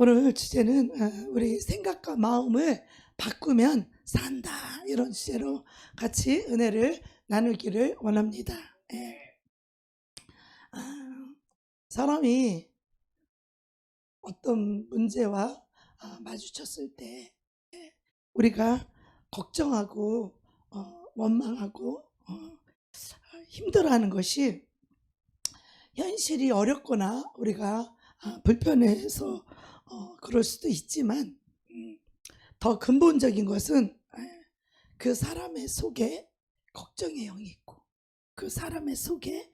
오늘 주제는 우리 생각과 마음을 바꾸면 산다, 이런 주제로 같이 은혜를 나누기를 원합니다. 사람이 어떤 문제와 마주쳤을 때 우리가 걱정하고 원망하고 힘들어하는 것이 현실이 어렵거나 우리가 불편해서 그럴 수도 있지만, 더 근본적인 것은 그 사람의 속에 걱정의 영이 있고 그 사람의 속에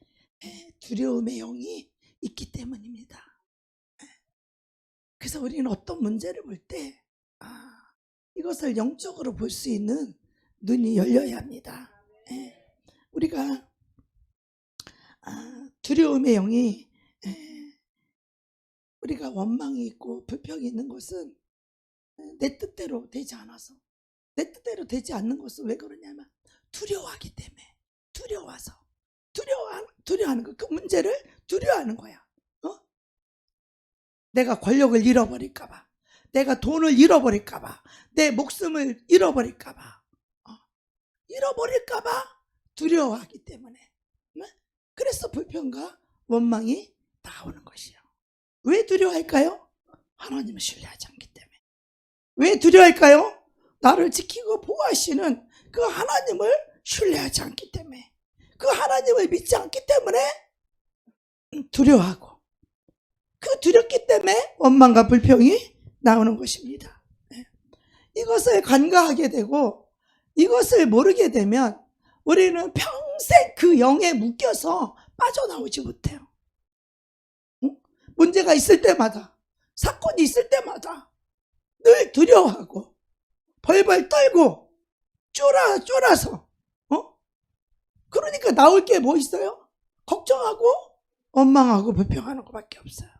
두려움의 영이 있기 때문입니다. 그래서 우리는 어떤 문제를 볼 때 이것을 영적으로 볼 수 있는 눈이 열려야 합니다. 우리가 두려움의 영이, 우리가 원망이 있고 불평이 있는 것은 내 뜻대로 되지 않아서, 내 뜻대로 되지 않는 것은 왜 그러냐면 두려워하기 때문에, 두려워서 두려워하는 거, 그 문제를 두려워하는 거야. 내가 권력을 잃어버릴까봐, 내가 돈을 잃어버릴까봐, 내 목숨을 잃어버릴까봐, 두려워하기 때문에. 그래서 불평과 원망이 나오는 것이요. 왜 두려워할까요? 하나님을 신뢰하지 않기 때문에. 왜 두려워할까요? 나를 지키고 보호하시는 그 하나님을 신뢰하지 않기 때문에, 그 하나님을 믿지 않기 때문에 두려워하고, 그 두렵기 때문에 원망과 불평이 나오는 것입니다. 이것을 간과하게 되고 이것을 모르게 되면 우리는 평생 그 영에 묶여서 빠져나오지 못해요. 문제가 있을 때마다, 사건이 있을 때마다 늘 두려워하고 벌벌 떨고 쫄아서 그러니까 나올 게 뭐 있어요? 걱정하고 원망하고 불평하는 것밖에 없어요.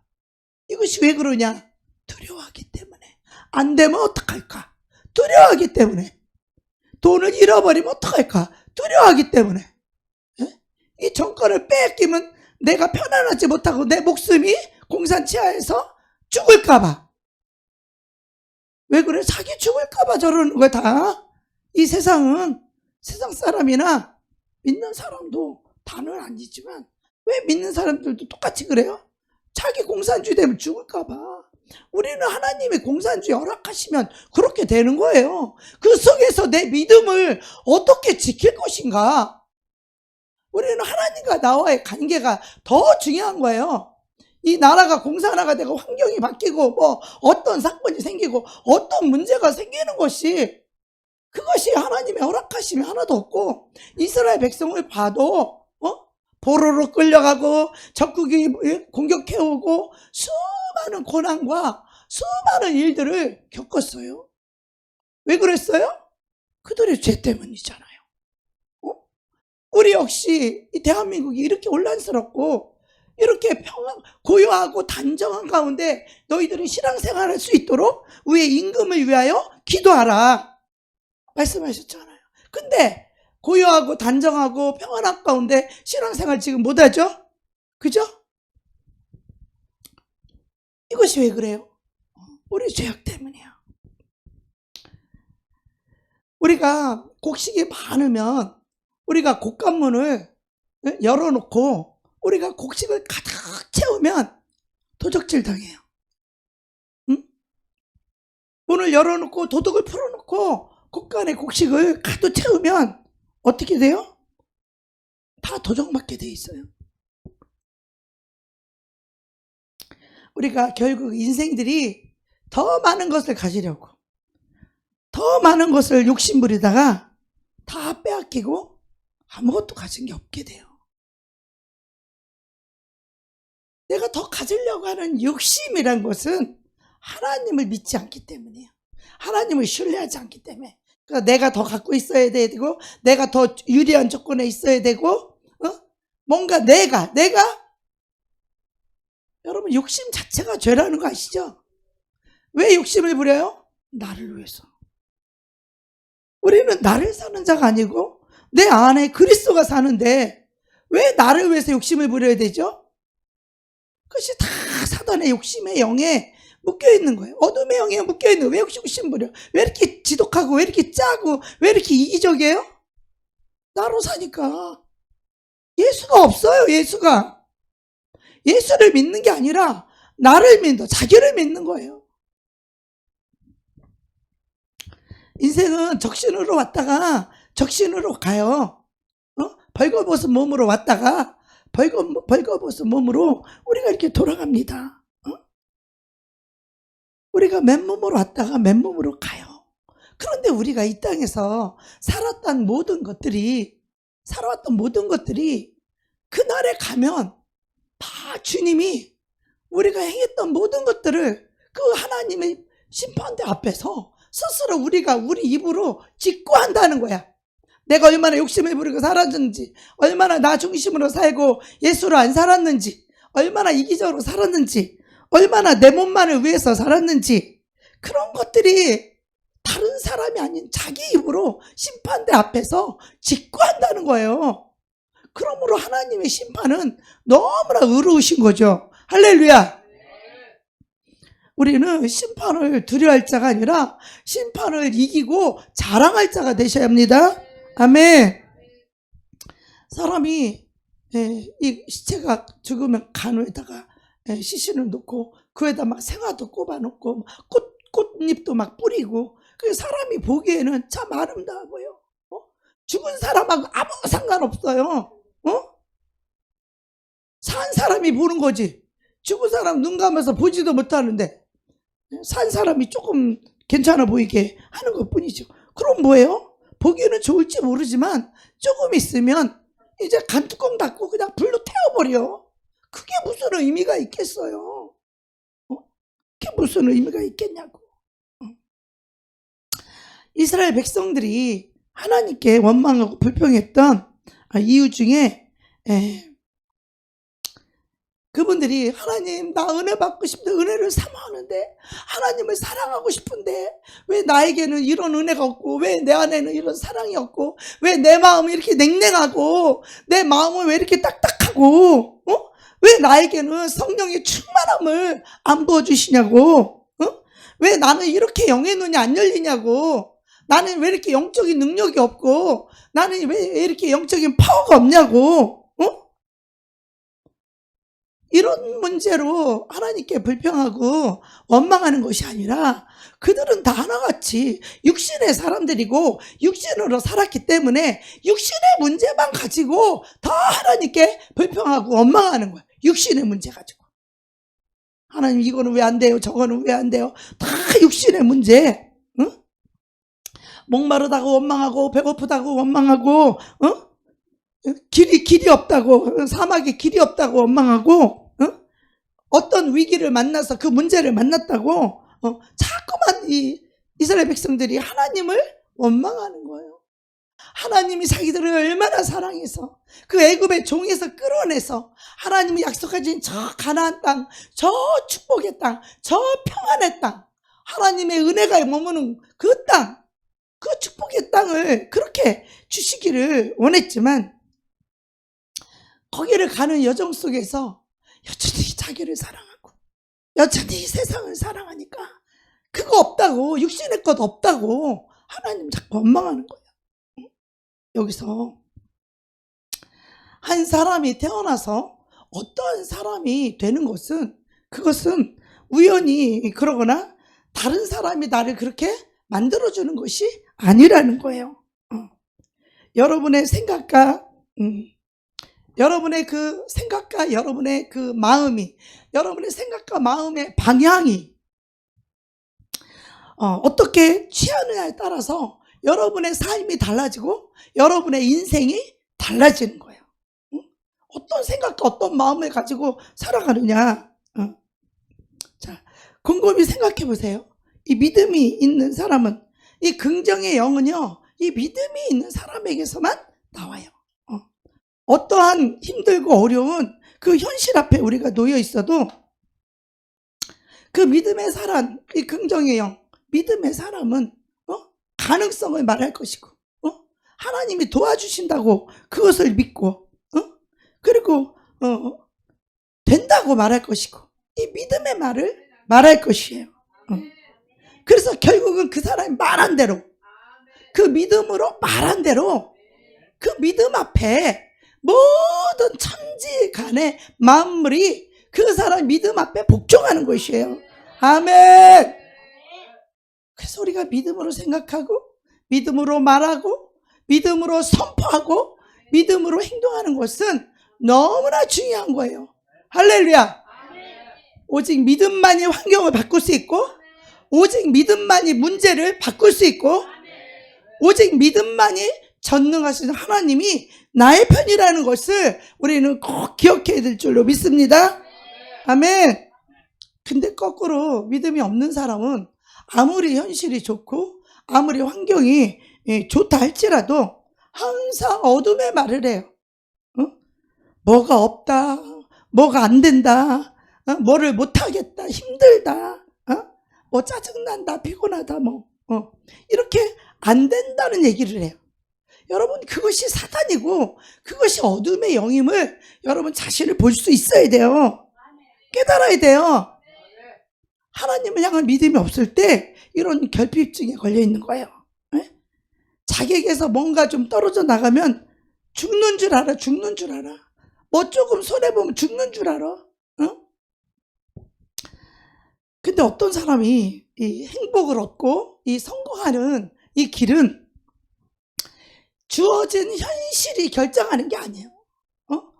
이것이 왜 그러냐? 두려워하기 때문에. 안 되면 어떡할까? 두려워하기 때문에. 돈을 잃어버리면 어떡할까? 두려워하기 때문에. 이 정권을 뺏기면 내가 편안하지 못하고 내 목숨이 공산치하에서 죽을까봐. 왜 그래? 자기 죽을까봐 저러는 거야 다. 이 세상은, 세상 사람이나 믿는 사람도 다는 아니지만 왜 믿는 사람들도 똑같이 그래요? 자기 공산주의 되면 죽을까봐. 우리는 하나님의 공산주의 허락하시면 그렇게 되는 거예요. 그 속에서 내 믿음을 어떻게 지킬 것인가? 우리는 하나님과 나와의 관계가 더 중요한 거예요. 이 나라가 공산화가 되고 환경이 바뀌고 뭐 어떤 사건이 생기고 어떤 문제가 생기는 것이, 그것이 하나님의 허락하심이 하나도 없고, 이스라엘 백성을 봐도 포로로 끌려가고 적국이 공격해오고 수많은 고난과 수많은 일들을 겪었어요. 왜 그랬어요? 그들의 죄 때문이잖아요. 우리 역시 이 대한민국이 이렇게 혼란스럽고 이렇게 고요하고 단정한 가운데 너희들은 신앙생활할 수 있도록 우리의 임금을 위하여 기도하라 말씀하셨잖아요. 근데 고요하고 단정하고 평안한 가운데 신앙생활 지금 못하죠? 그죠? 이것이 왜 그래요? 우리 죄악 때문이에요. 우리가 곡식이 많으면 우리가 곡간문을 열어놓고 우리가 곡식을 가득 채우면 도적질 당해요. 문을 열어놓고 도둑을 풀어놓고 곡간에 곡식을 가득 채우면 어떻게 돼요? 다 도적맞게 돼 있어요. 우리가 결국 인생들이 더 많은 것을 가지려고, 더 많은 것을 욕심부리다가 다 빼앗기고 아무것도 가진 게 없게 돼요. 내가 더 가지려고 하는 욕심이란 것은 하나님을 믿지 않기 때문이에요. 하나님을 신뢰하지 않기 때문에. 그러니까 내가 더 갖고 있어야 되고, 내가 더 유리한 조건에 있어야 되고, 뭔가 내가 여러분, 욕심 자체가 죄라는 거 아시죠? 왜 욕심을 부려요? 나를 위해서. 우리는 나를 사는 자가 아니고 내 안에 그리스도가 사는데 왜 나를 위해서 욕심을 부려야 되죠? 그것이 다 사단의 욕심의 영에 묶여 있는 거예요. 어둠의 영에 묶여 있는 거예요. 왜 욕심부려? 왜 이렇게 지독하고, 왜 이렇게 짜고, 왜 이렇게 이기적이에요? 나로 사니까. 예수가 없어요, 예수가. 예수를 믿는 게 아니라 나를 믿는, 자기를 믿는 거예요. 인생은 적신으로 왔다가 적신으로 가요. 벌거벗은 몸으로 왔다가 벌거벗은 몸으로 우리가 이렇게 돌아갑니다. 우리가 맨몸으로 왔다가 맨몸으로 가요. 그런데 우리가 이 땅에서 살아왔던 모든 것들이 그날에 가면 다 주님이 우리가 행했던 모든 것들을 그 하나님의 심판대 앞에서 스스로 우리가 우리 입으로 직구한다는 거야. 내가 얼마나 욕심을 부리고 살았는지, 얼마나 나 중심으로 살고 예수로 안 살았는지, 얼마나 이기적으로 살았는지, 얼마나 내 몸만을 위해서 살았는지, 그런 것들이 다른 사람이 아닌 자기 입으로 심판대 앞에서 직구한다는 거예요. 그러므로 하나님의 심판은 너무나 의로우신 거죠. 할렐루야. 우리는 심판을 두려워할 자가 아니라 심판을 이기고 자랑할 자가 되셔야 합니다. 아멘. 사람이 이 시체가 죽으면 간에다가 시신을 놓고 그에다 막 생화도 꼽아놓고 꽃잎도 막 뿌리고, 그 사람이 보기에는 참 아름다워 보여. 죽은 사람하고 아무 상관없어요. 산 사람이 보는 거지. 죽은 사람 눈 감아서 보지도 못하는데 산 사람이 조금 괜찮아 보이게 하는 것뿐이죠. 그럼 뭐예요? 보기에는 좋을지 모르지만 조금 있으면 이제 간뚜껑 닫고 그냥 불로 태워버려. 그게 무슨 의미가 있겠어요? 그게 무슨 의미가 있겠냐고. 이스라엘 백성들이 하나님께 원망하고 불평했던 이유 중에 그분들이 하나님, 나 은혜 받고 싶은데, 은혜를 사모하는데, 하나님을 사랑하고 싶은데 왜 나에게는 이런 은혜가 없고, 왜 내 안에는 이런 사랑이 없고, 왜 내 마음이 이렇게 냉랭하고, 내 마음은 왜 이렇게 딱딱하고, 왜 나에게는 성령의 충만함을 안 부어주시냐고, 왜 나는 이렇게 영의 눈이 안 열리냐고, 나는 왜 이렇게 영적인 능력이 없고, 나는 왜 이렇게 영적인 파워가 없냐고, 이런 문제로 하나님께 불평하고 원망하는 것이 아니라, 그들은 다 하나같이 육신의 사람들이고 육신으로 살았기 때문에 육신의 문제만 가지고 다 하나님께 불평하고 원망하는 거야. 육신의 문제 가지고. 하나님, 이거는 왜 안 돼요? 저거는 왜 안 돼요? 다 육신의 문제. 목마르다고 원망하고, 배고프다고 원망하고, 길이 없다고, 사막에 길이 없다고 원망하고, 어떤 위기를 만나서 그 문제를 만났다고 자꾸만 이 이스라엘 백성들이 하나님을 원망하는 거예요. 하나님이 자기들을 얼마나 사랑해서 그 애굽의 종에서 끌어내서 하나님이 약속하신 저 가나안 땅, 저 축복의 땅, 저 평안의 땅, 하나님의 은혜가 머무는 그 땅, 그 축복의 땅을 그렇게 주시기를 원했지만, 거기를 가는 여정 속에서 여전히 자기를 사랑하고 여전히 세상을 사랑하니까 그거 없다고, 육신의 것 없다고 하나님 자꾸 원망하는 거예요. 여기서 한 사람이 태어나서 어떤 사람이 되는 것은, 그것은 우연히 그러거나 다른 사람이 나를 그렇게 만들어주는 것이 아니라는 거예요. 여러분의 생각과 여러분의 그 생각과 여러분의 그 마음이, 여러분의 생각과 마음의 방향이 어떻게 취하느냐에 따라서 여러분의 삶이 달라지고 여러분의 인생이 달라지는 거예요. 어떤 생각과 어떤 마음을 가지고 살아가느냐. 자, 곰곰이 생각해 보세요. 이 믿음이 있는 사람은, 이 긍정의 영은요, 이 믿음이 있는 사람에게서만 나와요. 어떠한 힘들고 어려운 그 현실 앞에 우리가 놓여 있어도 그 믿음의 사람, 이 긍정의 영, 믿음의 사람은 가능성을 말할 것이고, 하나님이 도와주신다고 그것을 믿고, 그리고 된다고 말할 것이고, 이 믿음의 말을 말할 것이에요. 그래서 결국은 그 사람이 말한 대로, 그 믿음으로 말한 대로, 그 믿음 앞에 모든 천지간의 만물이 그 사람 믿음 앞에 복종하는 것이에요. 아멘. 그래서 우리가 믿음으로 생각하고, 믿음으로 말하고, 믿음으로 선포하고, 믿음으로 행동하는 것은 너무나 중요한 거예요. 할렐루야. 오직 믿음만이 환경을 바꿀 수 있고, 오직 믿음만이 문제를 바꿀 수 있고, 오직 믿음만이 전능하신 하나님이 나의 편이라는 것을 우리는 꼭 기억해야 될 줄로 믿습니다. 아멘. 근데 거꾸로 믿음이 없는 사람은 아무리 현실이 좋고 아무리 환경이 좋다 할지라도 항상 어둠의 말을 해요. 뭐가 없다, 뭐가 안 된다, 뭐를 못하겠다, 힘들다, 뭐 짜증난다, 피곤하다, 이렇게 안 된다는 얘기를 해요. 여러분, 그것이 사단이고 그것이 어둠의 영임을 여러분 자신을 볼 수 있어야 돼요. 깨달아야 돼요. 하나님을 향한 믿음이 없을 때 이런 결핍증에 걸려 있는 거예요. 자기에게서 뭔가 좀 떨어져 나가면 죽는 줄 알아. 뭐 조금 손해보면 죽는 줄 알아. 근데 어떤 사람이 이 행복을 얻고 이 성공하는 이 길은 주어진 현실이 결정하는 게 아니에요.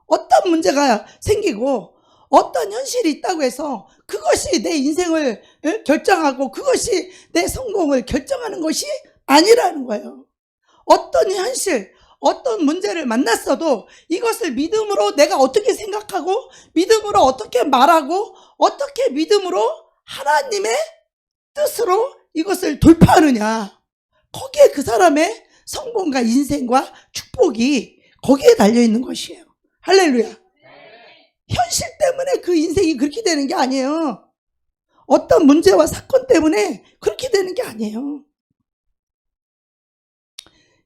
어떤 문제가 생기고 어떤 현실이 있다고 해서 그것이 내 인생을 결정하고 그것이 내 성공을 결정하는 것이 아니라는 거예요. 어떤 현실, 어떤 문제를 만났어도 이것을 믿음으로 내가 어떻게 생각하고 믿음으로 어떻게 말하고 어떻게 믿음으로 하나님의 뜻으로 이것을 돌파하느냐, 거기에 그 사람의 성공과 인생과 축복이 거기에 달려있는 것이에요. 할렐루야. 현실 때문에 그 인생이 그렇게 되는 게 아니에요. 어떤 문제와 사건 때문에 그렇게 되는 게 아니에요.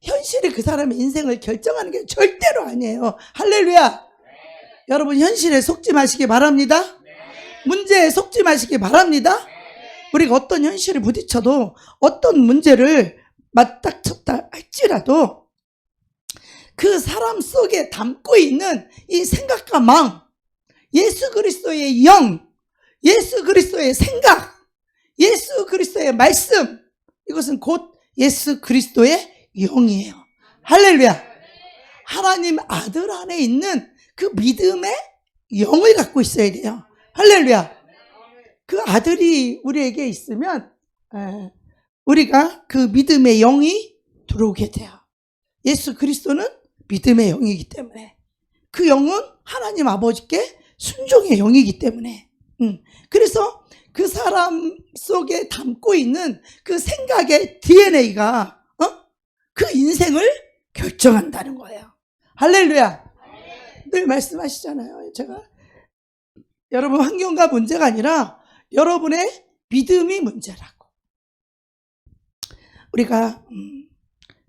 현실이 그 사람의 인생을 결정하는 게 절대로 아니에요. 할렐루야. 여러분, 현실에 속지 마시기 바랍니다. 문제에 속지 마시기 바랍니다. 우리가 어떤 현실에 부딪혀도 어떤 문제를 맞닥쳤다 할지라도 그 사람 속에 담고 있는 이 생각과 마음, 예수 그리스도의 영, 예수 그리스도의 생각, 예수 그리스도의 말씀, 이것은 곧 예수 그리스도의 영이에요. 할렐루야. 하나님 아들 안에 있는 그 믿음의 영을 갖고 있어야 돼요. 할렐루야. 그 아들이 우리에게 있으면 우리가 그 믿음의 영이 들어오게 돼요. 예수 그리스도는 믿음의 영이기 때문에, 그 영은 하나님 아버지께 순종의 영이기 때문에, 그래서 그 사람 속에 담고 있는 그 생각의 DNA가 그 인생을 결정한다는 거예요. 할렐루야. 늘 말씀하시잖아요. 제가 여러분, 환경과 문제가 아니라 여러분의 믿음이 문제라고. 우리가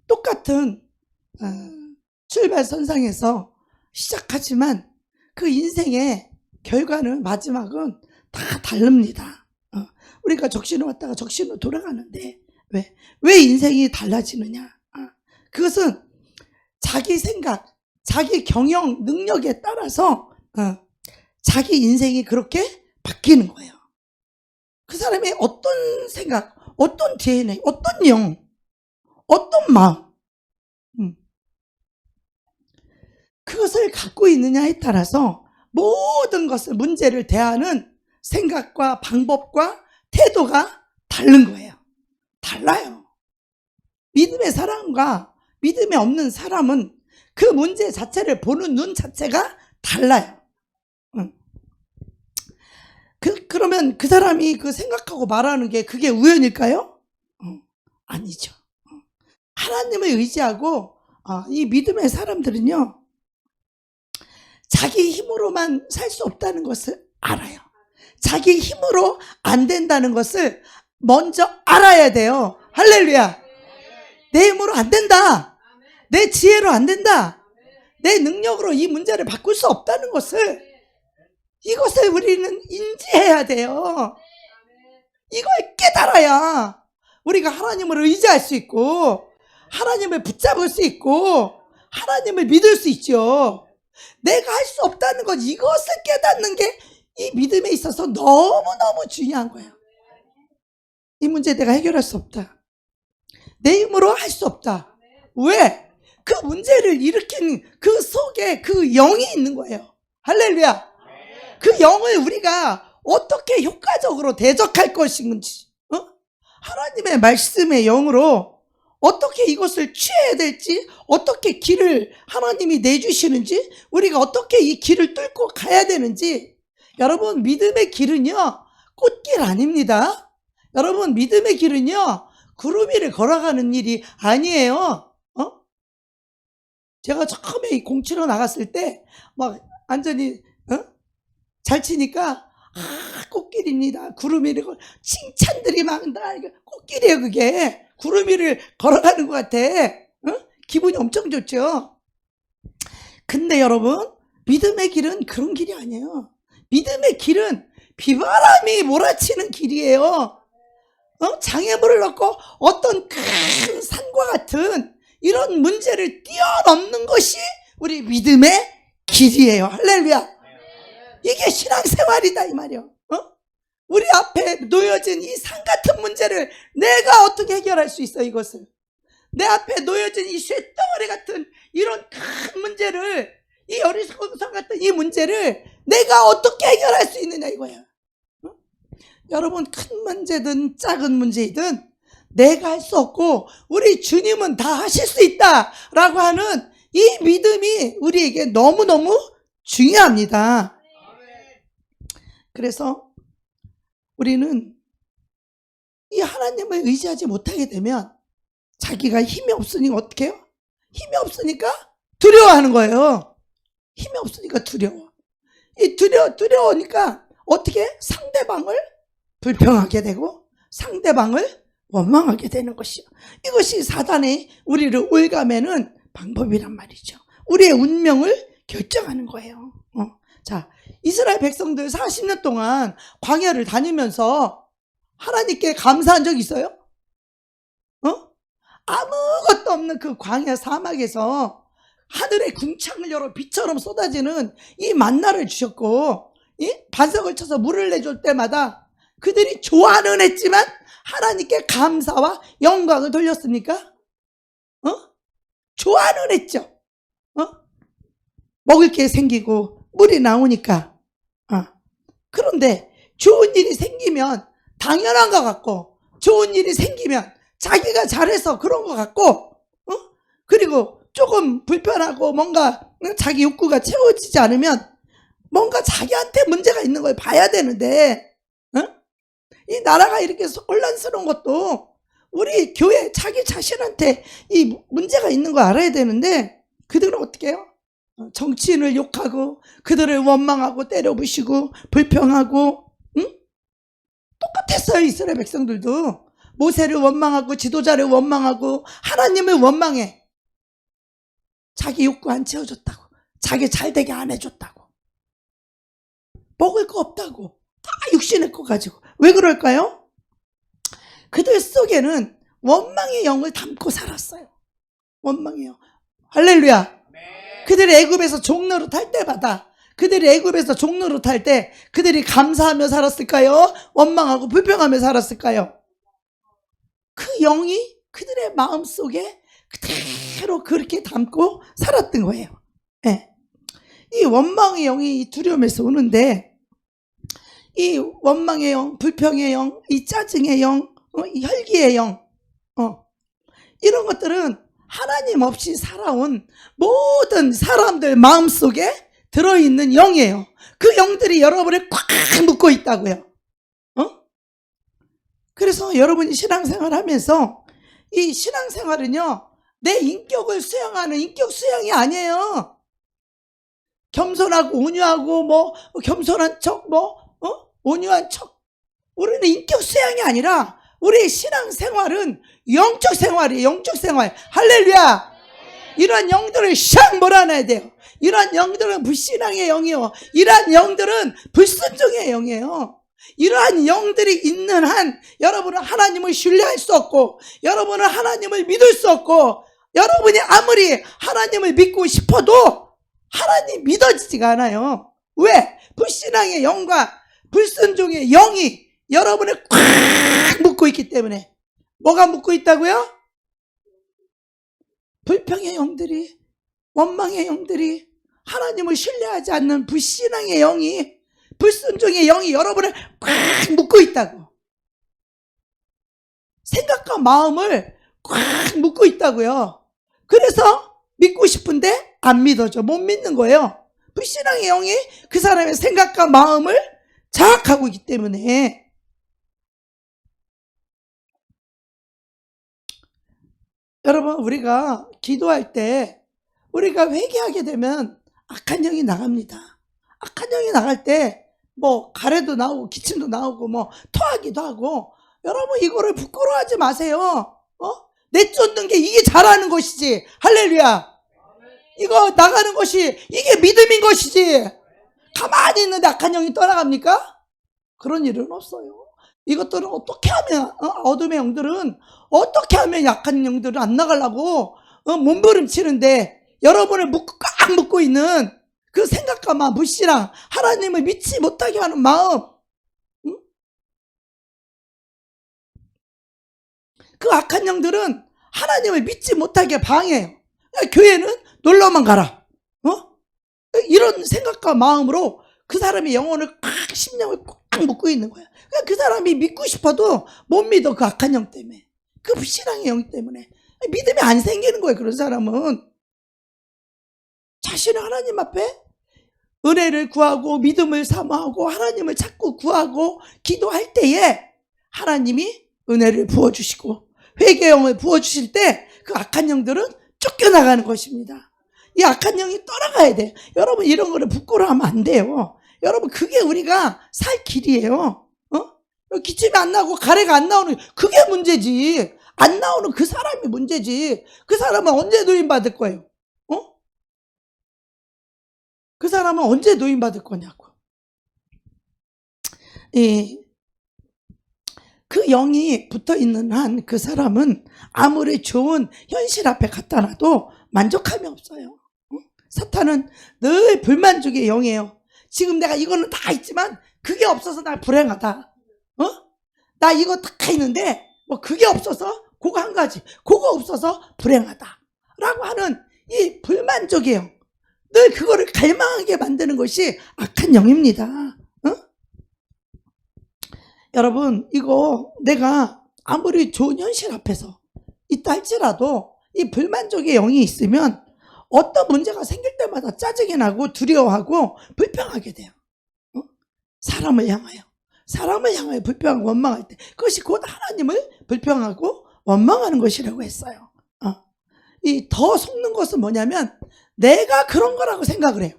똑같은 출발선상에서 시작하지만 그 인생의 결과는, 마지막은 다 다릅니다. 우리가 적신호 왔다가 적신호 돌아가는데 왜 인생이 달라지느냐? 그것은 자기 생각, 자기 경영 능력에 따라서 자기 인생이 그렇게 바뀌는 거예요. 그 사람이 어떤 생각, 어떤 DNA, 어떤 영, 어떤 마음, 그것을 갖고 있느냐에 따라서 모든 것을, 문제를 대하는 생각과 방법과 태도가 다른 거예요. 달라요. 믿음의 사람과 믿음이 없는 사람은 그 문제 자체를 보는 눈 자체가 달라요. 그러면 그 사람이 그 생각하고 말하는 게 그게 우연일까요? 아니죠. 하나님을 의지하고 이 믿음의 사람들은요, 자기 힘으로만 살 수 없다는 것을 알아요. 자기 힘으로 안 된다는 것을 먼저 알아야 돼요. 할렐루야. 내 힘으로 안 된다. 내 지혜로 안 된다. 내 능력으로 이 문제를 바꿀 수 없다는 것을, 이것을 우리는 인지해야 돼요. 이걸 깨달아야 우리가 하나님을 의지할 수 있고 하나님을 붙잡을 수 있고 하나님을 믿을 수 있죠. 내가 할 수 없다는 것, 이것을 깨닫는 게 이 믿음에 있어서 너무너무 중요한 거예요. 이 문제 내가 해결할 수 없다. 내 힘으로 할 수 없다. 왜? 그 문제를 일으킨 그 속에 그 영이 있는 거예요. 할렐루야. 그 영을 우리가 어떻게 효과적으로 대적할 것인지, 하나님의 말씀의 영으로 어떻게 이것을 취해야 될지, 어떻게 길을 하나님이 내주시는지, 우리가 어떻게 이 길을 뚫고 가야 되는지. 여러분, 믿음의 길은요, 꽃길 아닙니다. 여러분, 믿음의 길은요, 구름 위를 걸어가는 일이 아니에요. 제가 처음에 이 공치러 나갔을 때 막 완전히 잘 치니까 꽃길입니다. 구름 위를 칭찬들이 막 나. 꽃길이에요. 그게 구름 위를 걸어가는 것 같아. 기분이 엄청 좋죠. 근데 여러분, 믿음의 길은 그런 길이 아니에요. 믿음의 길은 비바람이 몰아치는 길이에요. 장애물을 넣고 어떤 큰 산과 같은 이런 문제를 뛰어넘는 것이 우리 믿음의 길이에요. 할렐루야. 이게 신앙생활이다 이 말이요. 우리 앞에 놓여진 이 산 같은 문제를 내가 어떻게 해결할 수 있어? 이것을 내 앞에 놓여진 이 쇳덩어리 같은 이런 큰 문제를, 이 어리석은 산 같은 이 문제를 내가 어떻게 해결할 수 있느냐 이거야. 여러분, 큰 문제든 작은 문제이든 내가 할 수 없고 우리 주님은 다 하실 수 있다라고 하는 이 믿음이 우리에게 너무너무 중요합니다. 그래서 우리는 이 하나님을 의지하지 못하게 되면 자기가 힘이 없으니까 어떻게 해요? 힘이 없으니까 두려워하는 거예요. 힘이 없으니까 두려워. 이 두려우니까 어떻게 해? 상대방을 불평하게 되고 상대방을 원망하게 되는 것이요. 이것이 사단이 우리를 올가매는 방법이란 말이죠. 우리의 운명을 결정하는 거예요. 자, 이스라엘 백성들 40년 동안 광야를 다니면서 하나님께 감사한 적 있어요? 아무것도 없는 그 광야 사막에서 하늘의 궁창을 열어 빛처럼 쏟아지는 이 만나를 주셨고, 반석을 쳐서 물을 내줄 때마다 그들이 좋아는 했지만 하나님께 감사와 영광을 돌렸습니까? 좋아는 했죠. 먹을 게 생기고 물이 나오니까. 그런데 좋은 일이 생기면 당연한 것 같고, 좋은 일이 생기면 자기가 잘해서 그런 것 같고, 그리고 조금 불편하고 뭔가 자기 욕구가 채워지지 않으면 뭔가 자기한테 문제가 있는 걸 봐야 되는데, 이 나라가 이렇게 혼란스러운 것도 우리 교회 자기 자신한테 이 문제가 있는 거 알아야 되는데, 그들은 어떻게 해요? 정치인을 욕하고 그들을 원망하고 때려부시고 불평하고. 똑같았어요. 이스라엘 백성들도 모세를 원망하고 지도자를 원망하고 하나님을 원망해. 자기 욕구 안 채워줬다고, 자기 잘되게 안 해줬다고, 먹을 거 없다고 다 육신의 거 가지고. 왜 그럴까요? 그들 속에는 원망의 영을 담고 살았어요. 원망의 영. 할렐루야. 그들이 애굽에서 종로로 탈 때마다, 그들이 애굽에서 종로로 탈 때 그들이 감사하며 살았을까요? 원망하고 불평하며 살았을까요? 그 영이 그들의 마음속에 그대로 그렇게 담고 살았던 거예요. 네. 이 원망의 영이 이 두려움에서 오는데, 이 원망의 영, 불평의 영, 이 짜증의 영, 이 혈기의 영, 이런 것들은 하나님 없이 살아온 모든 사람들 마음속에 들어있는 영이에요. 그 영들이 여러분을 꽉 묶고 있다고요. 그래서 여러분이 신앙생활 하면서, 이 신앙생활은요, 내 인격을 수양하는 인격 수양이 아니에요. 겸손하고 온유하고 겸손한 척, 온유한 척. 우리는 인격 수양이 아니라 우리의 신앙생활은 영적 생활이에요. 영적 생활. 할렐루야. 이런 영들을 샥 몰아내야 돼요. 이런 영들은 불신앙의 영이요, 이런 영들은 불순종의 영이에요. 이러한 영들이 있는 한 여러분은 하나님을 신뢰할 수 없고, 여러분은 하나님을 믿을 수 없고, 여러분이 아무리 하나님을 믿고 싶어도 하나님 믿어지지가 않아요. 왜? 불신앙의 영과 불순종의 영이 여러분을 꽉 묶고 있기 때문에. 뭐가 묶고 있다고요? 불평의 영들이, 원망의 영들이, 하나님을 신뢰하지 않는 불신앙의 영이, 불순종의 영이 여러분을 꽉 묶고 있다고. 생각과 마음을 꽉 묶고 있다고요. 그래서 믿고 싶은데 안 믿어져. 못 믿는 거예요. 불신앙의 영이 그 사람의 생각과 마음을 장악하고 있기 때문에. 여러분, 우리가 기도할 때 우리가 회개하게 되면 악한 영이 나갑니다. 악한 영이 나갈 때 뭐 가래도 나오고 기침도 나오고 뭐 토하기도 하고. 여러분, 이거를 부끄러워하지 마세요. 내쫓는 게 이게 잘하는 것이지. 할렐루야. 이거 나가는 것이 이게 믿음인 것이지. 가만히 있는데 악한 영이 떠나갑니까? 그런 일은 없어요. 이것들은 어떻게 하면, 어둠의 영들은 어떻게 하면 약한 영들은 안 나가려고 몸부림치는데, 여러분을 꽉 묶고 있는 그 생각과 마음, 불신앙, 하나님을 믿지 못하게 하는 마음, 그 악한 영들은 하나님을 믿지 못하게 방해해요. 교회는 놀러만 가라. 이런 생각과 마음으로 그 사람의 영혼을 꽉, 심령을 꽉 묶고 있는 거야. 그 사람이 믿고 싶어도 못 믿어. 그 악한 영 때문에. 그 불신앙의 영 때문에. 믿음이 안 생기는 거예요. 그런 사람은. 자신을 하나님 앞에 은혜를 구하고 믿음을 사모하고 하나님을 자꾸 구하고 기도할 때에 하나님이 은혜를 부어주시고 회개의 영을 부어주실 때 그 악한 영들은 쫓겨나가는 것입니다. 이 악한 영이 떠나가야 돼. 여러분, 이런 거를 부끄러워하면 안 돼요. 여러분, 그게 우리가 살 길이에요. 기침이 안 나고 가래가 안 나오는 그게 문제지. 안 나오는 그 사람이 문제지. 그 사람은 언제 노인받을 거예요? 그 사람은 언제 노인받을 거냐고. 그 영이 붙어있는 한 그 사람은 아무리 좋은 현실 앞에 갖다 놔도 만족함이 없어요. 사탄은 늘 불만족의 영이에요. 지금 내가 이거는 다 있지만 그게 없어서 나 불행하다. 나 이거 다 있는데 뭐 그게 없어서 그거 한 가지, 그거 없어서 불행하다 라고 하는 이 불만족의 영, 늘 그거를 갈망하게 만드는 것이 악한 영입니다. 여러분, 이거 내가 아무리 좋은 현실 앞에서 있다 할지라도 이 불만족의 영이 있으면 어떤 문제가 생길 때마다 짜증이 나고 두려워하고 불평하게 돼요. 사람을 향하여 불평하고 원망할 때 그것이 곧 하나님을 불평하고 원망하는 것이라고 했어요. 이 더 속는 것은 뭐냐면 내가 그런 거라고 생각을 해요.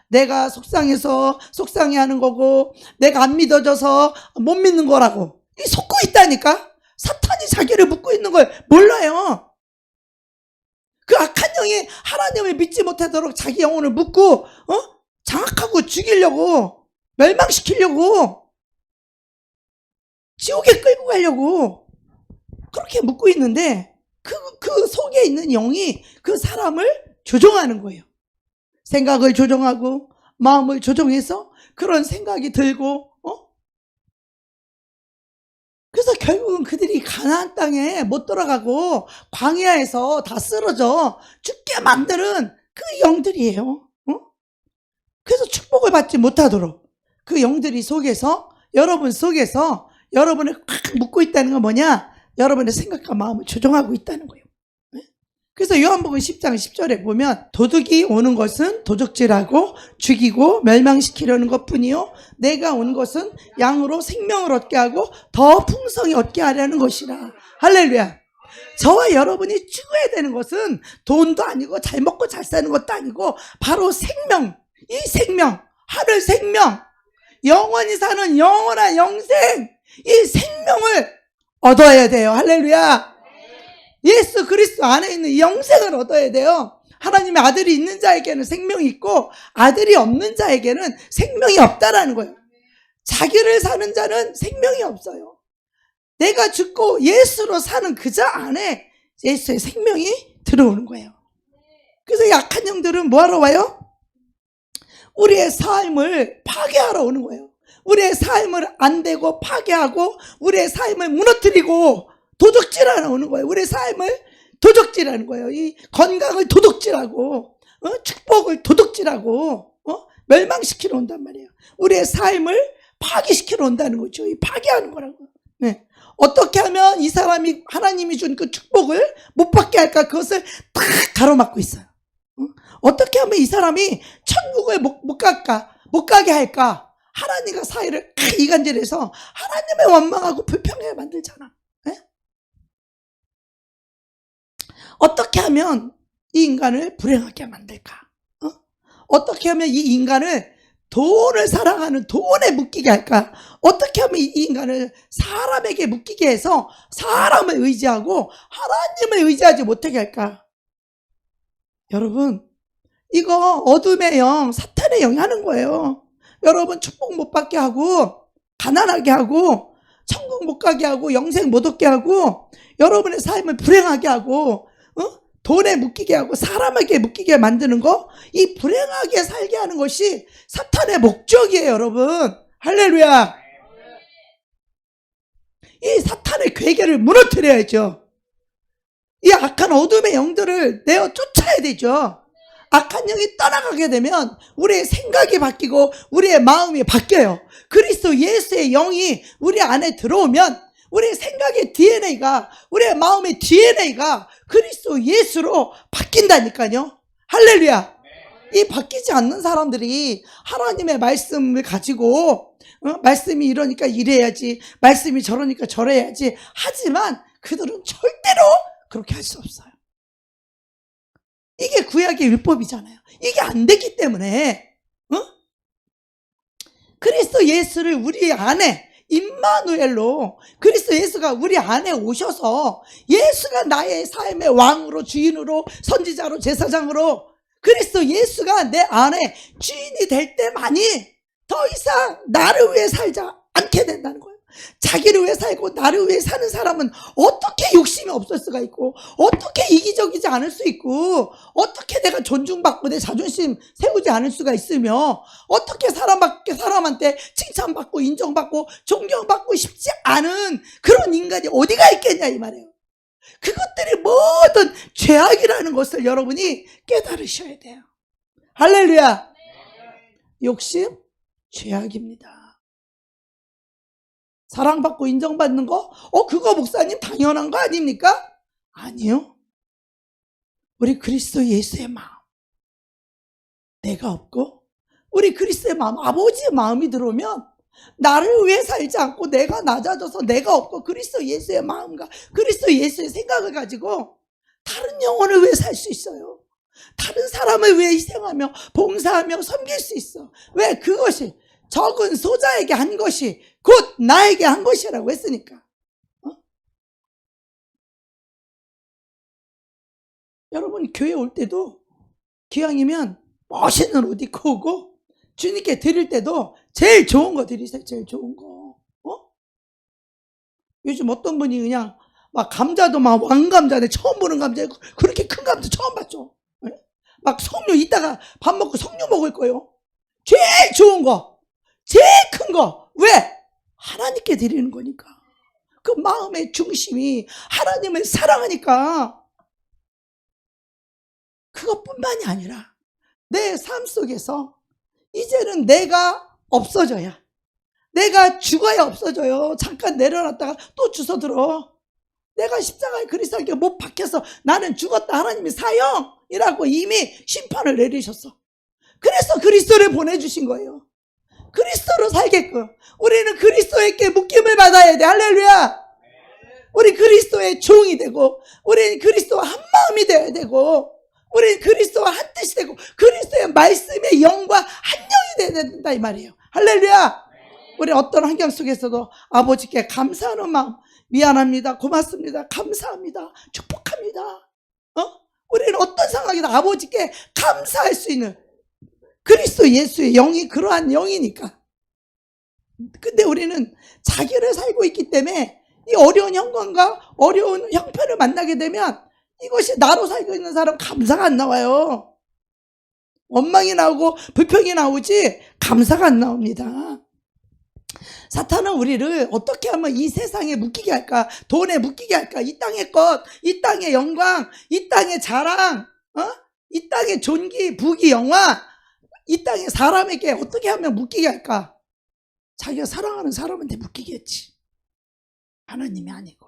내가 속상해서 속상해하는 거고 내가 안 믿어져서 못 믿는 거라고 이 속고 있다니까. 사탄이 자기를 묶고 있는 걸 몰라요. 그 악한 영이 하나님을 믿지 못하도록 자기 영혼을 묶고 장악하고 죽이려고, 멸망시키려고, 지옥에 끌고 가려고 그렇게 묶고 있는데 그 속에 있는 영이 그 사람을 조종하는 거예요. 생각을 조종하고 마음을 조종해서 그런 생각이 들고 그래서 결국은 그들이 가나안 땅에 못 들어가고 광야에서 다 쓰러져 죽게 만드는 그 영들이에요. 그래서 축복을 받지 못하도록 그 영들이 속에서, 여러분 속에서 여러분을 꽉 묶고 있다는 건 뭐냐? 여러분의 생각과 마음을 조종하고 있다는 거예요. 그래서 요한복음 10장 10절에 보면 도둑이 오는 것은 도적질하고 죽이고 멸망시키려는 것뿐이요 내가 온 것은 양으로 생명을 얻게 하고 더 풍성히 얻게 하려는 것이라. 할렐루야. 저와 여러분이 추구해야 되는 것은 돈도 아니고 잘 먹고 잘 사는 것도 아니고 바로 생명, 이 생명, 하늘 생명, 영원히 사는 영원한 영생, 이 생명을 얻어야 돼요. 할렐루야. 예수 그리스도 안에 있는 영생을 얻어야 돼요. 하나님의 아들이 있는 자에게는 생명이 있고 아들이 없는 자에게는 생명이 없다라는 거예요. 자기를 사는 자는 생명이 없어요. 내가 죽고 예수로 사는 그 자 안에 예수의 생명이 들어오는 거예요. 그래서 약한 영들은 뭐하러 와요? 우리의 삶을 파괴하러 오는 거예요. 우리의 삶을 안 되고 파괴하고 우리의 삶을 무너뜨리고 도적질하러 오는 거예요. 우리의 삶을 도적질하는 거예요. 이 건강을 도둑질하고 축복을 도둑질하고 멸망시키러 온단 말이에요. 우리의 삶을 파괴시키러 온다는 거죠. 이 파괴하는 거라고. 네. 어떻게 하면 이 사람이 하나님이 준 그 축복을 못 받게 할까? 그것을 다 가로막고 있어요. 어떻게 하면 이 사람이 천국을 못 가게 할까? 하나님과 사이를 이간질해서 하나님을 원망하고 불평하게 만들잖아. 네? 어떻게 하면 이 인간을 불행하게 만들까? 어떻게 하면 이 인간을 돈을 사랑하는 돈에 묶이게 할까? 어떻게 하면 이 인간을 사람에게 묶이게 해서 사람을 의지하고 하나님을 의지하지 못하게 할까? 여러분, 이거 어둠의 영, 사탄의 영이 하는 거예요. 여러분 축복 못 받게 하고 가난하게 하고 천국 못 가게 하고 영생 못 얻게 하고 여러분의 삶을 불행하게 하고 돈에 묶이게 하고 사람에게 묶이게 만드는 거, 이 불행하게 살게 하는 것이 사탄의 목적이에요. 여러분, 할렐루야. 이 사탄의 괴계를 무너뜨려야죠. 이 악한 어둠의 영들을 내어 쫓아야 되죠. 악한 영이 떠나가게 되면 우리의 생각이 바뀌고 우리의 마음이 바뀌어요. 그리스도 예수의 영이 우리 안에 들어오면 우리의 생각의 DNA가, 우리의 마음의 DNA가 그리스도 예수로 바뀐다니까요. 할렐루야. 이 바뀌지 않는 사람들이 하나님의 말씀을 가지고 말씀이 이러니까 이래야지, 말씀이 저러니까 저래야지 하지만 그들은 절대로 그렇게 할 수 없어요. 이게 구약의 율법이잖아요. 이게 안 됐기 때문에 그리스도 예수를 우리 안에 임마누엘로, 그리스도 예수가 우리 안에 오셔서 예수가 나의 삶의 왕으로, 주인으로, 선지자로, 제사장으로 그리스도 예수가 내 안에 주인이 될 때만이 더 이상 나를 위해 살지 않게 된다는 거예요. 자기를 위해 살고 나를 위해 사는 사람은 어떻게 욕심이 없을 수가 있고, 어떻게 이기적이지 않을 수 있고, 어떻게 내가 존중받고 내 자존심 세우지 않을 수가 있으며, 어떻게 사람한테 칭찬받고 인정받고 존경받고 싶지 않은 그런 인간이 어디가 있겠냐 이 말이에요. 그것들이 모든 죄악이라는 것을 여러분이 깨달으셔야 돼요. 할렐루야. 욕심 죄악입니다. 사랑받고 인정받는 거? 그거 목사님 당연한 거 아닙니까? 아니요. 우리 그리스도 예수의 마음, 내가 없고 우리 그리스도의 마음, 아버지의 마음이 들어오면 나를 위해 살지 않고 내가 낮아져서 내가 없고 그리스도 예수의 마음과 그리스도 예수의 생각을 가지고 다른 영혼을 위해 살 수 있어요. 다른 사람을 위해 희생하며 봉사하며 섬길 수 있어. 왜? 그것이 적은 소자에게 한 것이 곧 나에게 한 것이라고 했으니까. 여러분 교회 올 때도 기왕이면 멋있는 옷 입고 오고 주님께 드릴 때도 제일 좋은 거 드리세요. 제일 좋은 거. 요즘 어떤 분이 그냥 막 감자도 막 왕감자네, 처음 보는 감자, 그렇게 큰 감자 처음 봤죠. 막 석류 이따가 밥 먹고 석류 먹을 거예요. 제일 좋은 거, 제일 큰 거. 왜? 하나님께 드리는 거니까. 그 마음의 중심이 하나님을 사랑하니까. 그것뿐만이 아니라 내 삶 속에서 이제는 내가 없어져야, 내가 죽어야 없어져요. 잠깐 내려놨다가 또 주워들어. 내가 십자가에 그리스도께 못 박혀서 나는 죽었다, 하나님이 사형이라고 이미 심판을 내리셨어. 그래서 그리스도를 보내주신 거예요. 그리스도로 살게끔 우리는 그리스도에게 묶임을 받아야 돼. 할렐루야. 우리 그리스도의 종이 되고, 우리는 그리스도와 한 마음이 되어야 되고, 우리는 그리스도와 한 뜻이 되고, 그리스도의 말씀의 영과 한 영이 되어야 된다 이 말이에요. 할렐루야. 우리 어떤 환경 속에서도 아버지께 감사하는 마음, 미안합니다, 고맙습니다, 감사합니다, 축복합니다. 우리는 어떤 상황이든 아버지께 감사할 수 있는 그리스도 예수의 영이 그러한 영이니까. 근데 우리는 자기를 살고 있기 때문에 이 어려운 형편과 어려운 형편을 만나게 되면 이것이 나로 살고 있는 사람 감사가 안 나와요. 원망이 나오고 불평이 나오지 감사가 안 나옵니다. 사탄은 우리를 어떻게 하면 이 세상에 묶이게 할까? 돈에 묶이게 할까? 이 땅의 것, 이 땅의 영광, 이 땅의 자랑, 이 땅의 존귀, 부귀, 영화, 이 땅의 사람에게 어떻게 하면 묶이게 할까? 자기가 사랑하는 사람한테 묶이겠지. 하나님이 아니고.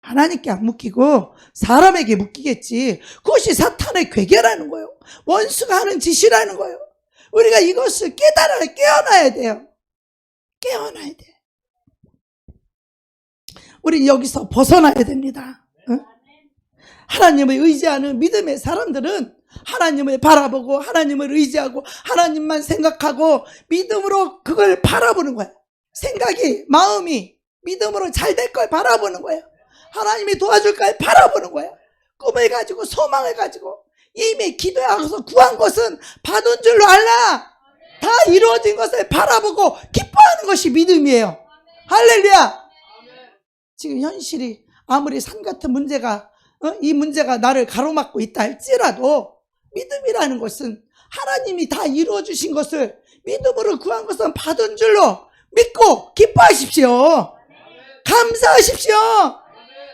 하나님께 안 묶이고 사람에게 묶이겠지. 그것이 사탄의 괴계라는 거예요. 원수가 하는 짓이라는 거예요. 우리가 이것을 깨어나야 돼요. 깨어나야 돼. 우린 여기서 벗어나야 됩니다. 하나님을 의지하는 믿음의 사람들은 하나님을 바라보고 하나님을 의지하고 하나님만 생각하고 믿음으로 그걸 바라보는 거예요. 생각이, 마음이 믿음으로 잘 될 걸 바라보는 거예요. 하나님이 도와줄 걸 바라보는 거예요. 꿈을 가지고 소망을 가지고 이미 기도하고서 구한 것은 받은 줄로 알라. 다 이루어진 것을 바라보고 기뻐하는 것이 믿음이에요. 할렐루야. 지금 현실이 아무리 산 같은 문제가 이 문제가 나를 가로막고 있다 할지라도 믿음이라는 것은 하나님이 다 이루어 주신 것을 믿음으로 구한 것은 받은 줄로 믿고 기뻐하십시오. 감사하십시오.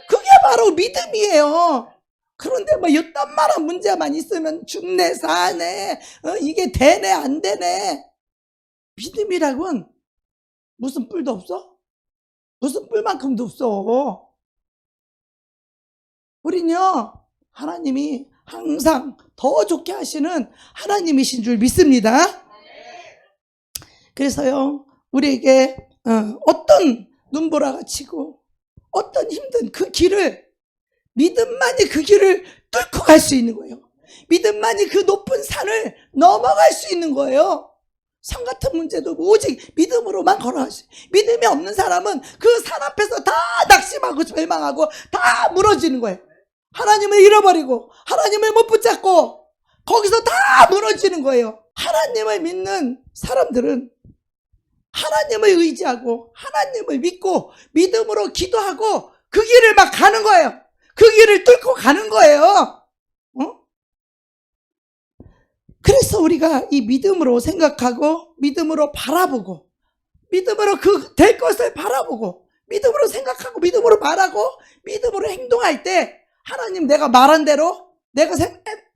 그게 바로 믿음이에요. 그런데 뭐 이딴 말한 문제만 있으면 죽네 사네 이게 되네 안 되네. 믿음이라고는 무슨 뿔도 없어? 무슨 뿔만큼도 없어. 우린요 하나님이 항상 더 좋게 하시는 하나님이신 줄 믿습니다. 그래서요 우리에게 어떤 눈보라가 치고 어떤 힘든 그 길을 믿음만이 그 길을 뚫고 갈 수 있는 거예요. 믿음만이 그 높은 산을 넘어갈 수 있는 거예요. 산 같은 문제도 오직 믿음으로만 걸어갈 수 있어요. 믿음이 없는 사람은 그 산 앞에서 다 낙심하고 절망하고 다 무너지는 거예요. 하나님을 잃어버리고 하나님을 못 붙잡고 거기서 다 무너지는 거예요. 하나님을 믿는 사람들은 하나님을 의지하고 하나님을 믿고 믿음으로 기도하고 그 길을 막 가는 거예요. 그 길을 뚫고 가는 거예요. 그래서 우리가 이 믿음으로 생각하고 믿음으로 바라보고 믿음으로 그 될 것을 바라보고 믿음으로 생각하고 믿음으로 말하고 믿음으로 행동할 때 하나님 내가 말한 대로 내가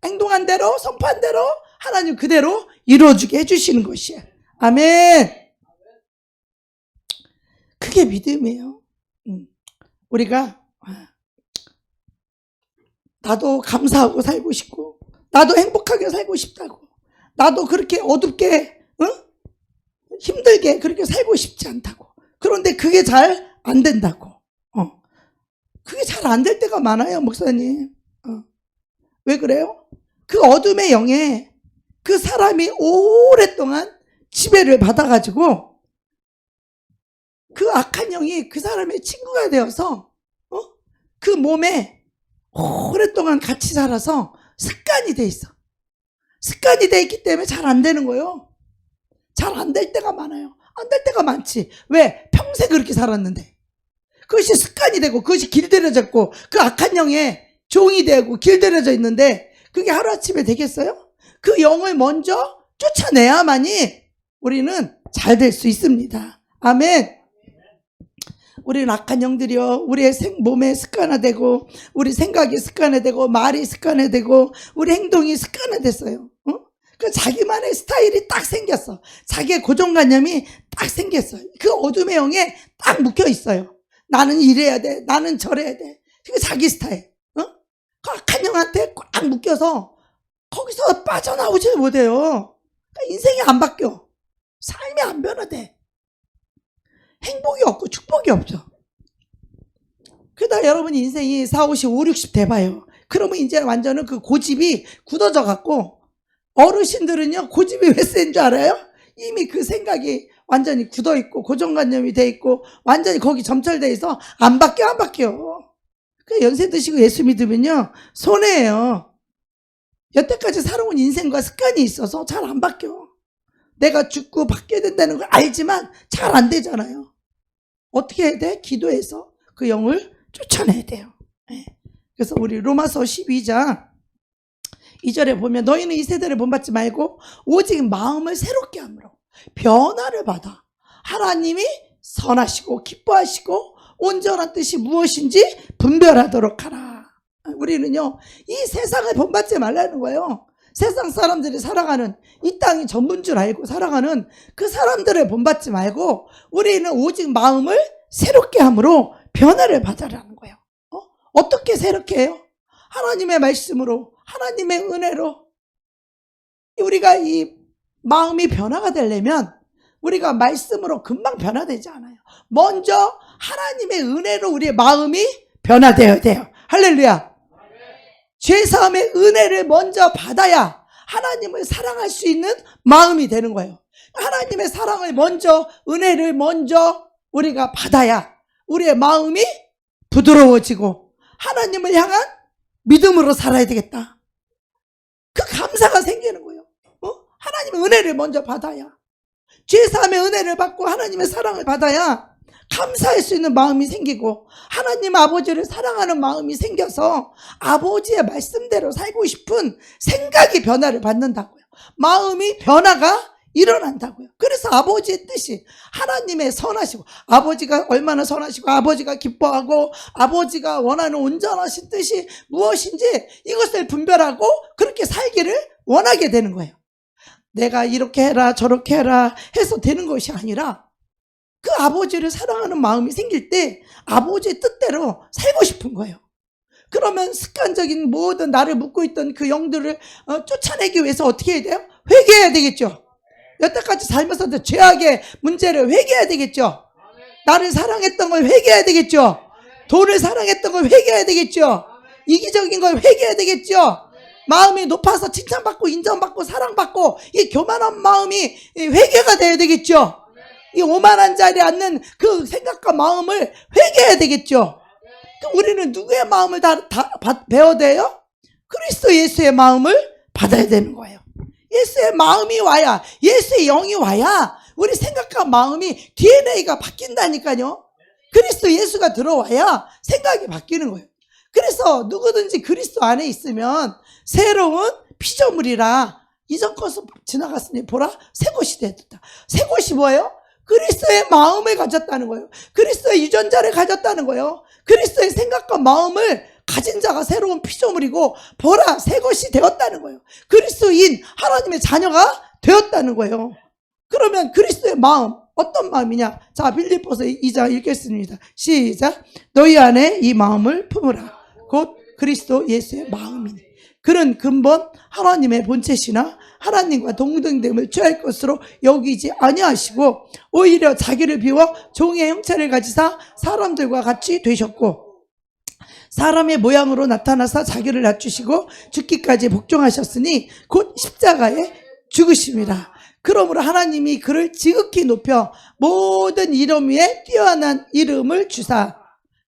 행동한 대로 선포한 대로 하나님 그대로 이루어주게 해주시는 것이에요. 아멘. 그게 믿음이에요. 우리가 나도 감사하고 살고 싶고 나도 행복하게 살고 싶다고 나도 그렇게 어둡게 힘들게 그렇게 살고 싶지 않다고 그런데 그게 잘 안 된다고 그게 잘 안 될 때가 많아요 목사님. 왜 그래요? 그 어둠의 영에 그 사람이 오랫동안 지배를 받아가지고 그 악한 영이 그 사람의 친구가 되어서 그 몸에 오랫동안 같이 살아서 습관이 돼 있어. 습관이 돼 있기 때문에 잘 안 되는 거예요. 잘 안 될 때가 많아요. 안 될 때가 많지. 왜? 평생 그렇게 살았는데. 그것이 습관이 되고 그것이 길들여졌고 그 악한 영의 종이 되고 길들여져 있는데 그게 하루아침에 되겠어요? 그 영을 먼저 쫓아내야만이 우리는 잘 될 수 있습니다. 아멘. 우리는 악한 영들이요 우리의 몸에 습관화되고 우리 생각이 습관화되고 말이 습관화되고 우리 행동이 습관화됐어요. 그 자기만의 스타일이 딱 생겼어. 자기의 고정관념이 딱 생겼어요. 그 어둠의 영에 딱 묶여 있어요. 나는 이래야 돼. 나는 저래야 돼. 그게 자기 스타일. 그 악한 영한테 꽉 묶여서 거기서 빠져나오지 못해요. 그러니까 인생이 안 바뀌어. 삶이 안 변화돼. 행복이 없고 축복이 없죠. 그러다 여러분 인생이 4, 50, 5, 60 돼봐요. 그러면 이제 완전히 그 고집이 굳어져 갖고 어르신들은요 고집이 왜 센 줄 알아요? 이미 그 생각이 완전히 굳어 있고 고정관념이 돼 있고 완전히 거기 점철돼 있어 안 바뀌어. 그 연세 드시고 예수 믿으면요 손해예요. 여태까지 살아온 인생과 습관이 있어서 잘 안 바뀌어. 내가 죽고 받게 된다는 걸 알지만 잘 안 되잖아요. 어떻게 해야 돼? 기도해서 그 영을 쫓아내야 돼요. 그래서 우리 로마서 12장 2절에 보면 너희는 이 세대를 본받지 말고 오직 마음을 새롭게 함으로 변화를 받아 하나님이 선하시고 기뻐하시고 온전한 뜻이 무엇인지 분별하도록 하라. 우리는요, 이 세상을 본받지 말라는 거예요. 세상 사람들이 살아가는 이 땅이 전부인 줄 알고 살아가는 그 사람들을 본받지 말고 우리는 오직 마음을 새롭게 함으로 변화를 받아라는 거예요. 어떻게 새롭게 해요? 하나님의 말씀으로, 하나님의 은혜로. 우리가 이 마음이 변화가 되려면 우리가 말씀으로 금방 변화되지 않아요. 먼저 하나님의 은혜로 우리의 마음이 변화되어야 돼요. 할렐루야. 죄사함의 은혜를 먼저 받아야 하나님을 사랑할 수 있는 마음이 되는 거예요. 하나님의 사랑을 먼저, 은혜를 먼저 우리가 받아야 우리의 마음이 부드러워지고 하나님을 향한 믿음으로 살아야 되겠다. 그 감사가 생기는 거예요. 하나님의 은혜를 먼저 받아야, 죄사함의 은혜를 받고 하나님의 사랑을 받아야 감사할 수 있는 마음이 생기고 하나님 아버지를 사랑하는 마음이 생겨서 아버지의 말씀대로 살고 싶은 생각이 변화를 받는다고요. 마음이 변화가 일어난다고요. 그래서 아버지의 뜻이, 하나님의 선하시고 아버지가 얼마나 선하시고 아버지가 기뻐하고 아버지가 원하는 온전하신 뜻이 무엇인지 이것을 분별하고 그렇게 살기를 원하게 되는 거예요. 내가 이렇게 해라 저렇게 해라 해서 되는 것이 아니라 그 아버지를 사랑하는 마음이 생길 때 아버지의 뜻대로 살고 싶은 거예요. 그러면 습관적인 모든 나를 묶고 있던 그 영들을 쫓아내기 위해서 어떻게 해야 돼요? 회개해야 되겠죠. 여태까지 살면서도 죄악의 문제를 회개해야 되겠죠. 나를 사랑했던 걸 회개해야 되겠죠. 돈을 사랑했던 걸 회개해야 되겠죠. 이기적인 걸 회개해야 되겠죠. 마음이 높아서 칭찬받고 인정받고 사랑받고 이 교만한 마음이 회개가 돼야 되겠죠. 이 오만한 자리에 앉는 그 생각과 마음을 회개해야 되겠죠. 우리는 누구의 마음을 다 배워야 돼요? 그리스도 예수의 마음을 받아야 되는 거예요. 예수의 마음이 와야, 예수의 영이 와야 우리 생각과 마음이 DNA가 바뀐다니까요. 그리스도 예수가 들어와야 생각이 바뀌는 거예요. 그래서 누구든지 그리스도 안에 있으면 새로운 피조물이라 이전 것은 지나갔으니 보라 새 것이 되었다. 새 것이 뭐예요? 그리스도의 마음을 가졌다는 거예요. 그리스도의 유전자를 가졌다는 거예요. 그리스도의 생각과 마음을 가진 자가 새로운 피조물이고 보라 새 것이 되었다는 거예요. 그리스도인 하나님의 자녀가 되었다는 거예요. 그러면 그리스도의 마음 어떤 마음이냐? 자, 빌립보서 2장 읽겠습니다. 시작. 너희 안에 이 마음을 품으라. 곧 그리스도 예수의 마음이니 그는 근본 하나님의 본체시나 하나님과 동등됨을 취할 것으로 여기지 아니하시고 오히려 자기를 비워 종의 형체를 가지사 사람들과 같이 되셨고 사람의 모양으로 나타나사 자기를 낮추시고 죽기까지 복종하셨으니 곧 십자가에 죽으심이라. 그러므로 하나님이 그를 지극히 높여 모든 이름 위에 뛰어난 이름을 주사.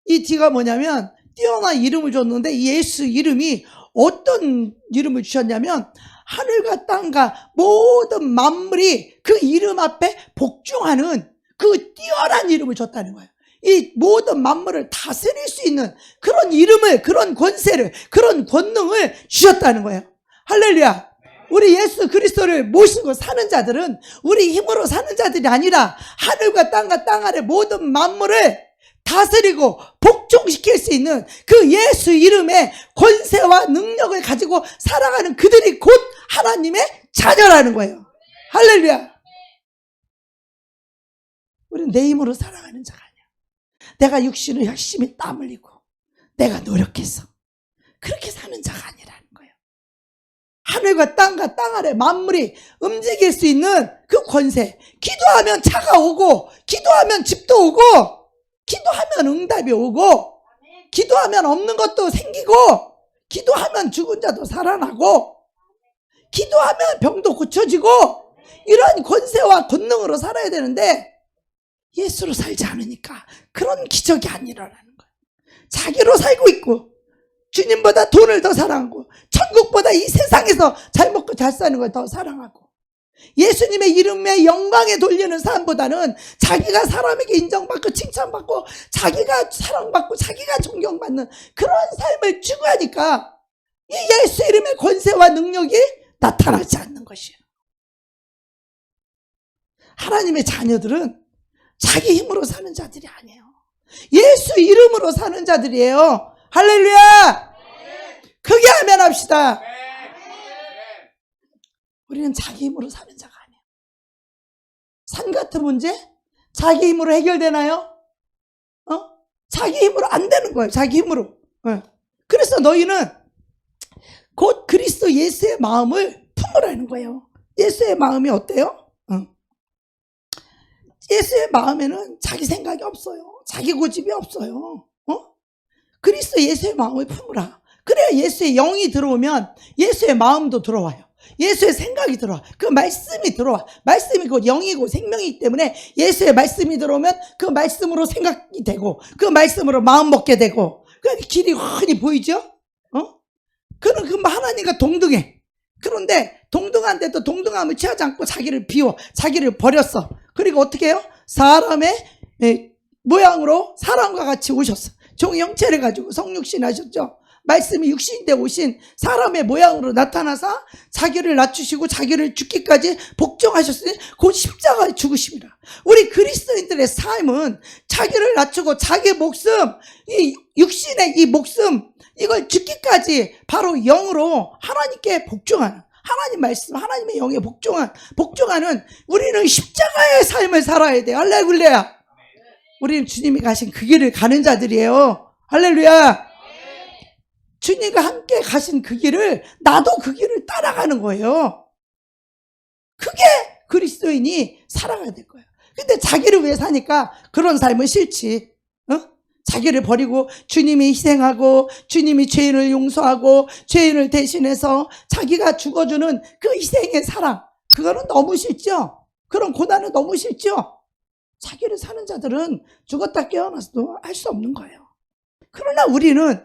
이 D가 뭐냐면 뛰어난 이름을 줬는데 이 예수 이름이 어떤 이름을 주셨냐면 하늘과 땅과 모든 만물이 그 이름 앞에 복종하는 그 뛰어난 이름을 줬다는 거예요. 이 모든 만물을 다스릴 수 있는 그런 이름을, 그런 권세를, 그런 권능을 주셨다는 거예요. 할렐루야. 우리 예수 그리스도를 모시고 사는 자들은 우리 힘으로 사는 자들이 아니라 하늘과 땅과 땅 아래 모든 만물을 다스리고 복종시킬 수 있는 그 예수 이름의 권세와 능력을 가지고 살아가는 그들이 곧 하나님의 자녀라는 거예요. 할렐루야. 우리는 내 힘으로 살아가는 자가 아니야. 내가 육신을 열심히 땀 흘리고 내가 노력해서 그렇게 사는 자가 아니라는 거예요. 하늘과 땅과 땅 아래 만물이 움직일 수 있는 그 권세. 기도하면 차가 오고 기도하면 집도 오고 기도하면 응답이 오고 기도하면 없는 것도 생기고 기도하면 죽은 자도 살아나고 기도하면 병도 고쳐지고 이런 권세와 권능으로 살아야 되는데 예수로 살지 않으니까 그런 기적이 안 일어나는 거예요. 자기로 살고 있고 주님보다 돈을 더 사랑하고 천국보다 이 세상에서 잘 먹고 잘 사는 걸 더 사랑하고 예수님의 이름에 영광에 돌리는 삶보다는 자기가 사람에게 인정받고 칭찬받고 자기가 사랑받고 자기가 존경받는 그런 삶을 추구하니까 이 예수 이름의 권세와 능력이 나타나지 않는 것이에요. 하나님의 자녀들은 자기 힘으로 사는 자들이 아니에요. 예수 이름으로 사는 자들이에요. 할렐루야! 크게 아멘 합시다. 우리는 자기 힘으로 사는 자가 아니에요. 산 같은 문제? 자기 힘으로 해결되나요? 자기 힘으로 안 되는 거예요. 자기 힘으로. 그래서 너희는 곧 그리스도 예수의 마음을 품으라는 거예요. 예수의 마음이 어때요? 예수의 마음에는 자기 생각이 없어요. 자기 고집이 없어요. 그리스도 예수의 마음을 품으라. 그래야 예수의 영이 들어오면 예수의 마음도 들어와요. 예수의 생각이 들어와. 그 말씀이 들어와. 말씀이 곧 영이고 생명이기 때문에 예수의 말씀이 들어오면 그 말씀으로 생각이 되고 그 말씀으로 마음 먹게 되고 그 길이 훤히 보이죠? 그는 그 하나님과 동등해. 그런데 동등한데도 동등함을 취하지 않고 자기를 비워 자기를 버렸어. 그리고 어떻게 해요? 사람의 모양으로 사람과 같이 오셨어. 종의 형체를 가지고 성육신 하셨죠. 말씀이 육신이 되어 오신 사람의 모양으로 나타나서 자기를 낮추시고 자기를 죽기까지 복종하셨으니 곧 십자가에 죽으십니다. 우리 그리스도인들의 삶은 자기를 낮추고 자기 목숨, 이 육신의 이 목숨 이걸 죽기까지 바로 영으로 하나님께 복종하는 하나님 말씀, 하나님의 영에 복종하는 우리는 십자가의 삶을 살아야 돼요. 할렐루야. 우리는 주님이 가신 그 길을 가는 자들이에요. 할렐루야. 주님과 함께 가신 그 길을 나도 그 길을 따라가는 거예요. 그게 그리스도인이 살아가야 될 거예요. 근데 자기를 위해 사니까 그런 삶은 싫지. 자기를 버리고 주님이 희생하고 주님이 죄인을 용서하고 죄인을 대신해서 자기가 죽어주는 그 희생의 사랑, 그거는 너무 싫죠. 그런 고난은 너무 싫죠. 자기를 사는 자들은 죽었다 깨어나서도 할 수 없는 거예요. 그러나 우리는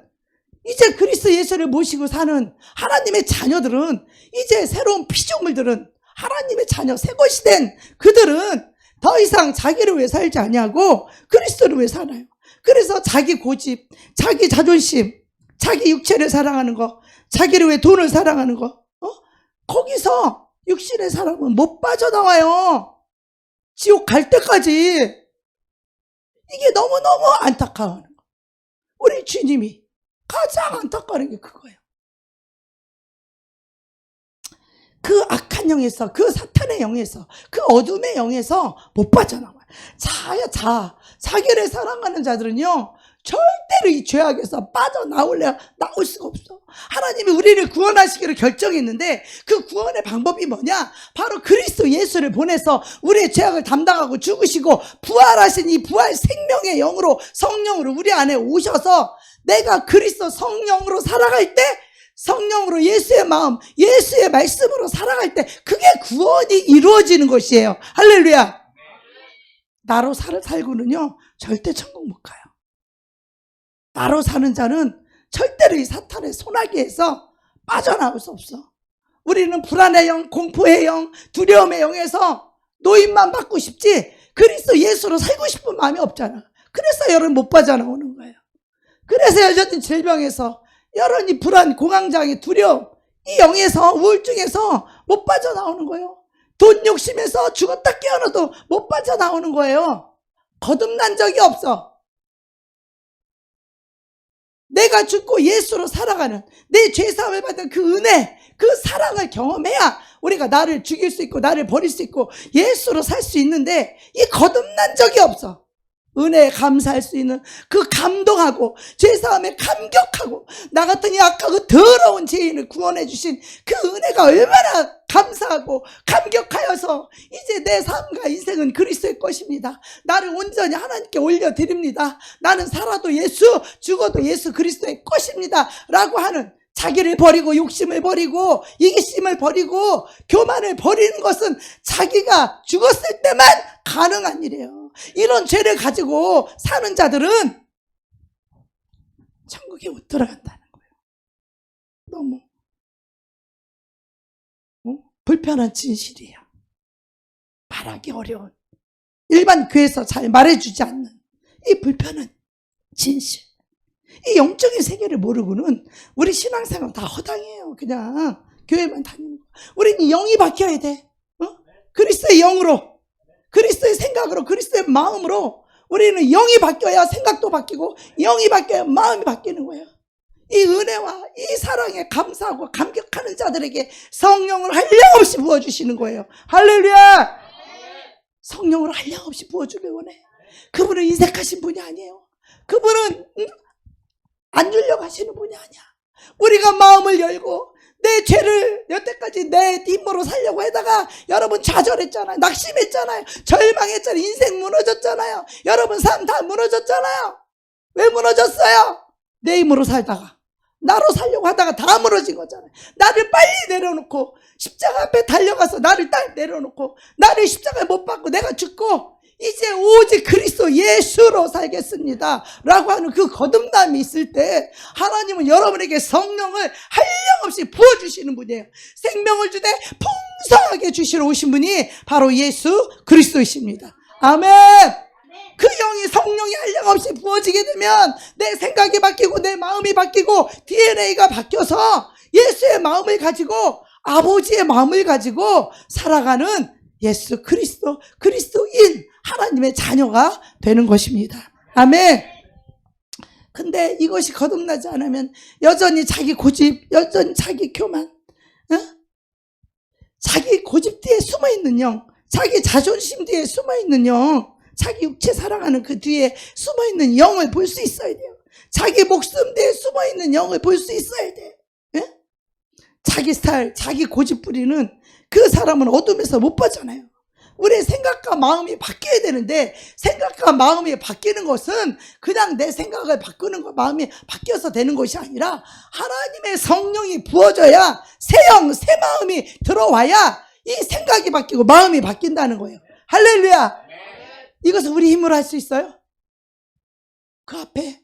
이제 그리스도 예수를 모시고 사는 하나님의 자녀들은 이제 새로운 피조물들은 하나님의 자녀 새것이 된 그들은 더 이상 자기를 위해 살지 아니하고 그리스도를 위해 살아요. 그래서 자기 고집, 자기 자존심, 자기 육체를 사랑하는 거, 자기를 위해 돈을 사랑하는 거, 거기서 육신의 사랑은 못 빠져나와요. 지옥 갈 때까지. 이게 너무너무 안타까워하는 거. 우리 주님이 가장 안타까운 게 그거예요. 그 악한 영에서, 그 사탄의 영에서, 그 어둠의 영에서 못 빠져나와요. 자기를 사랑하는 자들은요, 절대로 이 죄악에서 나올 수가 없어. 하나님이 우리를 구원하시기로 결정했는데 그 구원의 방법이 뭐냐? 바로 그리스도 예수를 보내서 우리의 죄악을 담당하고 죽으시고 부활하신 이 부활 생명의 영으로 성령으로 우리 안에 오셔서 내가 그리스도 성령으로 살아갈 때 성령으로 예수의 마음, 예수의 말씀으로 살아갈 때 그게 구원이 이루어지는 것이에요. 할렐루야. 나로 살고는요 절대 천국 못 가요. 나로 사는 자는 절대로 이 사탄의 소나기에서 빠져나올 수 없어. 우리는 불안의 영, 공포의 영, 두려움의 영에서 노임만 받고 싶지 그리스도 예수로 살고 싶은 마음이 없잖아. 그래서 여러분 못 빠져나오는 거예요. 그래서 여전히 질병에서 여전히 불안, 공황장애, 두려움 이 영에서 우울증에서 못 빠져나오는 거예요. 돈 욕심에서 죽었다 깨어나도 못 빠져나오는 거예요. 거듭난 적이 없어. 내가 죽고 예수로 살아가는 내 죄사함을 받은 그 은혜, 그 사랑을 경험해야 우리가 나를 죽일 수 있고 나를 버릴 수 있고 예수로 살 수 있는데 이 거듭난 적이 없어. 은혜에 감사할 수 있는 그 감동하고 죄사함에 감격하고 나 같은 약하고 더러운 죄인을 구원해 주신 그 은혜가 얼마나 감사하고 감격하여서 이제 내 삶과 인생은 그리스도의 것입니다. 나를 온전히 하나님께 올려드립니다. 나는 살아도 예수, 죽어도 예수 그리스도의 것입니다 라고 하는 자기를 버리고 욕심을 버리고 이기심을 버리고 교만을 버리는 것은 자기가 죽었을 때만 가능한 일이에요. 이런 죄를 가지고 사는 자들은 천국에 못 들어간다는 거예요. 너무 불편한 진실이에요. 말하기 어려운, 일반 교회에서 잘 말해주지 않는 이 불편한 진실, 이 영적인 세계를 모르고는 우리 신앙생활 다 허당이에요. 그냥 교회만 다니는 거. 우리는 영이 바뀌어야 돼. 그리스도의 영으로, 그리스도의 생각으로, 그리스도의 마음으로 우리는 영이 바뀌어야 생각도 바뀌고 영이 바뀌어야 마음이 바뀌는 거예요. 이 은혜와 이 사랑에 감사하고 감격하는 자들에게 성령을 한량없이 부어주시는 거예요. 할렐루야! 성령을 한량없이 부어주길 원해. 그분은 인색하신 분이 아니에요. 그분은 안 주려고 하시는 분이 아니야. 우리가 마음을 열고 내 죄를 여태까지 내 힘으로 살려고 하다가 여러분 좌절했잖아요. 낙심했잖아요. 절망했잖아요. 인생 무너졌잖아요. 여러분 삶 다 무너졌잖아요. 왜 무너졌어요? 내 힘으로 살다가, 나로 살려고 하다가 다 무너진 거잖아요. 나를 빨리 내려놓고 십자가 앞에 달려가서 나를 딱 내려놓고 나를 십자가에 못 박고 내가 죽고 이제 오직 그리스도 예수로 살겠습니다 라고 하는 그 거듭남이 있을 때 하나님은 여러분에게 성령을 한량없이 부어주시는 분이에요. 생명을 주되 풍성하게 주시러 오신 분이 바로 예수 그리스도이십니다. 아멘. 그 영이, 성령이 한량없이 부어지게 되면 내 생각이 바뀌고 내 마음이 바뀌고 DNA가 바뀌어서 예수의 마음을 가지고, 아버지의 마음을 가지고 살아가는 예수 그리스도, 그리스도인 하나님의 자녀가 되는 것입니다. 아멘. 근데 이것이 거듭나지 않으면 여전히 자기 고집, 여전히 자기 교만, 자기 고집 뒤에 숨어있는 영, 자기 자존심 뒤에 숨어있는 영, 자기 육체 사랑하는 그 뒤에 숨어있는 영을 볼 수 있어야 돼요. 자기 목숨 뒤에 숨어있는 영을 볼 수 있어야 돼. 자기 스타일, 자기 고집 부리는 그 사람은 어둠에서 못 빠져나요. 우리의 생각과 마음이 바뀌어야 되는데, 생각과 마음이 바뀌는 것은 그냥 내 생각을 바꾸는 것, 마음이 바뀌어서 되는 것이 아니라 하나님의 성령이 부어져야 새 영, 새 마음이 들어와야 이 생각이 바뀌고 마음이 바뀐다는 거예요. 할렐루야. 이것을 우리 힘으로 할 수 있어요? 그 앞에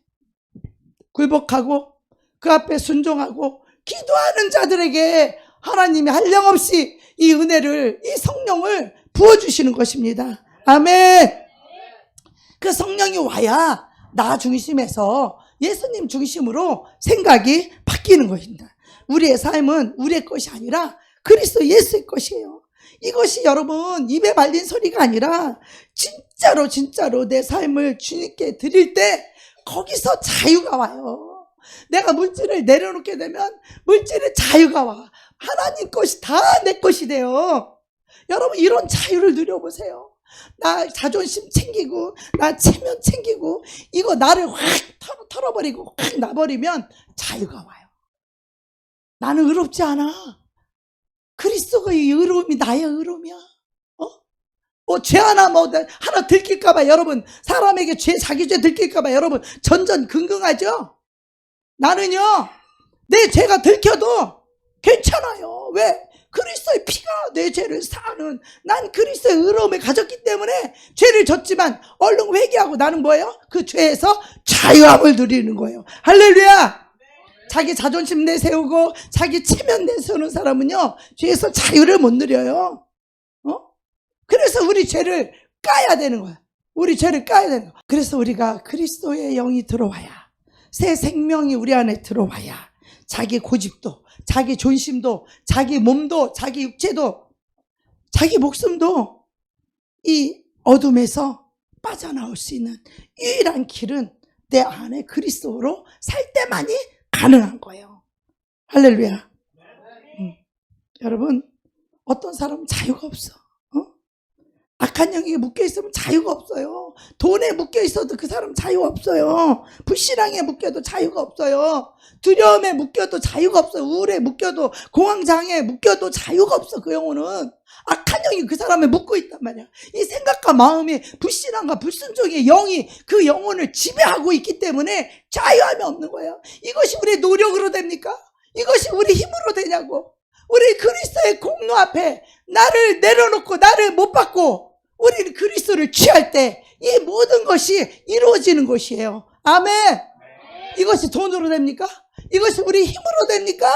굴복하고 그 앞에 순종하고 기도하는 자들에게 하나님이 한량없이 이 은혜를, 이 성령을 부어주시는 것입니다. 아멘. 그 성령이 와야 나 중심에서 예수님 중심으로 생각이 바뀌는 것입니다. 우리의 삶은 우리의 것이 아니라 그리스도 예수의 것이에요. 이것이 여러분 입에 발린 소리가 아니라 진짜로 내 삶을 주님께 드릴 때 거기서 자유가 와요. 내가 물질을 내려놓게 되면 물질의 자유가 와. 하나님 것이 다 내 것이 돼요. 여러분 이런 자유를 누려보세요. 나 자존심 챙기고 나 체면 챙기고 이거 나를 확 털어버리고 확 놔버리면 자유가 와요. 나는 의롭지 않아. 그리스도가 이 의로움이 나의 의로움이야. 죄 하나 하나 들킬까봐 여러분, 사람에게 자기 죄 들킬까봐 여러분 전전긍긍하죠. 나는요, 내 죄가 들켜도 괜찮아요. 왜? 그리스도의 피가 내 죄를 사하는, 난 그리스도의 의로움을 가졌기 때문에 죄를 졌지만 얼른 회개하고 나는 뭐예요? 그 죄에서 자유함을 누리는 거예요. 할렐루야. 자기 자존심 내세우고 자기 체면 내세우는 사람은요 죄에서 자유를 못 누려요. 그래서 우리 죄를 까야 되는 거야. 우리 죄를 까야 되는 거야. 그래서 우리가 그리스도의 영이 들어와야, 새 생명이 우리 안에 들어와야 자기 고집도, 자기 존심도, 자기 몸도, 자기 육체도, 자기 목숨도 이 어둠에서 빠져나올 수 있는 유일한 길은 내 안에 그리스도로 살 때만이 가능한 거예요. 할렐루야. 여러분, 어떤 사람은 자유가 없어. 악한 영에 묶여있으면 자유가 없어요. 돈에 묶여있어도 그 사람 자유가 없어요. 불신앙에 묶여도 자유가 없어요. 두려움에 묶여도 자유가 없어요. 우울에 묶여도, 공황장애에 묶여도 자유가 없어. 그 영혼은 악한 영이 그 사람에 묶고 있단 말이야. 이 생각과 마음이 불신앙과 불순종의 영이 그 영혼을 지배하고 있기 때문에 자유함이 없는 거예요. 이것이 우리의 노력으로 됩니까? 이것이 우리 힘으로 되냐고. 우리 그리스도의 공로 앞에 나를 내려놓고 나를 못 받고 우리는 그리스도를 취할 때 이 모든 것이 이루어지는 것이에요. 아멘. 이것이 돈으로 됩니까? 이것이 우리 힘으로 됩니까?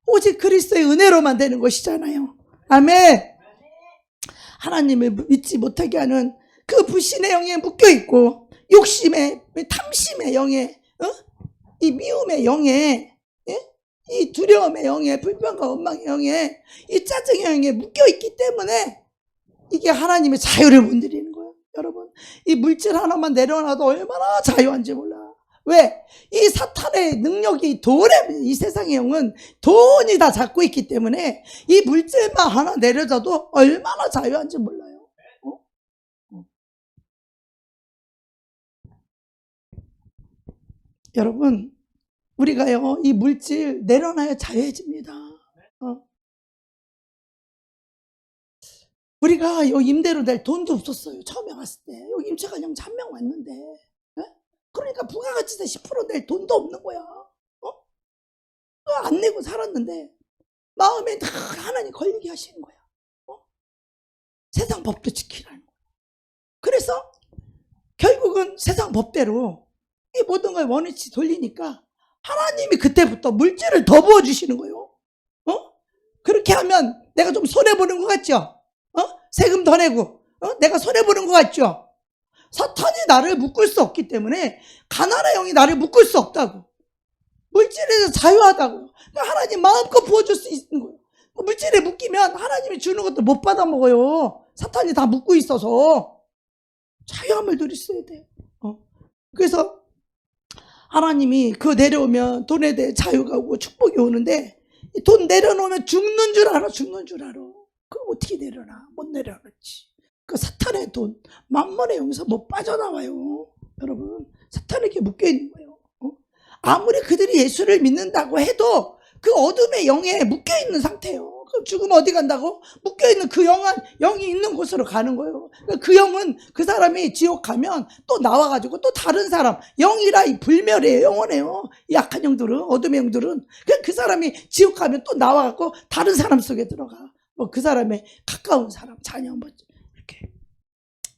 오직 그리스도의 은혜로만 되는 것이잖아요. 아멘. 하나님을 믿지 못하게 하는 그 불신의 영에 묶여있고, 욕심의, 탐심의 영에, 이 미움의 영에, 이 두려움의 영에, 불평과 원망의 영에, 이 짜증의 영에 묶여있기 때문에 이게 하나님의 자유를 못 누리는 거예요. 여러분, 이 물질 하나만 내려놔도 얼마나 자유한지 몰라. 왜? 이 사탄의 능력이 이 세상의 영은 돈이 다 잡고 있기 때문에 이 물질만 하나 내려줘도 얼마나 자유한지 몰라요. 여러분, 우리가요, 이 물질 내려놔야 자유해집니다. 우리가 요 임대료 낼 돈도 없었어요. 처음에 왔을 때. 여기 임차관영자 한 명 왔는데. 그러니까 부가가치세 10% 낼 돈도 없는 거야. 안 내고 살았는데 마음에 다 하나님 걸리게 하시는 거야. 세상 법도 지키라는 거야. 그래서 결국은 세상 법대로 이 모든 걸 원위치 돌리니까 하나님이 그때부터 물질을 더 부어주시는 거예요. 그렇게 하면 내가 좀 손해보는 것 같죠? 세금 더 내고, 내가 손해보는 것 같죠? 사탄이 나를 묶을 수 없기 때문에 가난의 영이 나를 묶을 수 없다고. 물질에서 자유하다고요. 그러니까 하나님 마음껏 부어줄 수 있는 거예요. 물질에 묶이면 하나님이 주는 것도 못 받아 먹어요. 사탄이 다 묶고 있어서. 자유함을 누릴 수 있어야 돼요. 그래서 하나님이 그거 내려오면 돈에 대해 자유가 오고 축복이 오는데, 돈 내려놓으면 죽는 줄 알아. 그거 어떻게 내려놔? 못 내려놨지. 그 사탄의 돈, 만몬의 영에서 못 빠져나와요. 여러분, 사탄에게 묶여있는 거예요. 아무리 그들이 예수를 믿는다고 해도 그 어둠의 영에 묶여있는 상태예요. 그럼 죽으면 어디 간다고? 묶여있는 그 영이 있는 곳으로 가는 거예요. 그 영은 그 사람이 지옥 가면 또 나와가지고 또 다른 사람, 영이라 이 불멸이에요. 영원해요. 이 약한 영들은, 어둠의 영들은. 그 사람이 지옥 가면 또 나와갖고 다른 사람 속에 들어가. 뭐 그 사람의 가까운 사람, 자녀, 뭐 이렇게.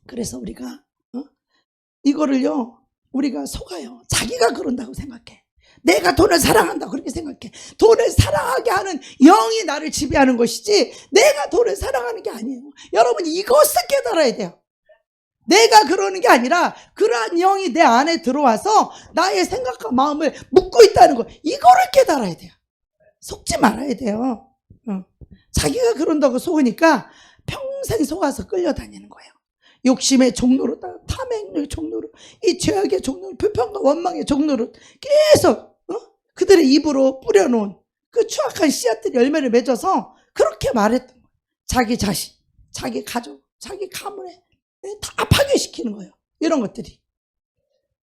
그래서 우리가 이거를요, 우리가 속아요. 자기가 그런다고 생각해. 내가 돈을 사랑한다 그렇게 생각해. 돈을 사랑하게 하는 영이 나를 지배하는 것이지 내가 돈을 사랑하는 게 아니에요. 여러분, 이것을 깨달아야 돼요. 내가 그러는 게 아니라 그러한 영이 내 안에 들어와서 나의 생각과 마음을 묶고 있다는 거, 이거를 깨달아야 돼요. 속지 말아야 돼요. 자기가 그런다고 속으니까 평생 속아서 끌려다니는 거예요. 욕심의 종로로, 탐욕의 종로로, 이 죄악의 종로로, 불평과 원망의 종로로 계속 그들의 입으로 뿌려놓은 그 추악한 씨앗들이 열매를 맺어서 그렇게 말했던 거예요. 자기 자신, 자기 가족, 자기 가문에 다 파괴시키는 거예요. 이런 것들이.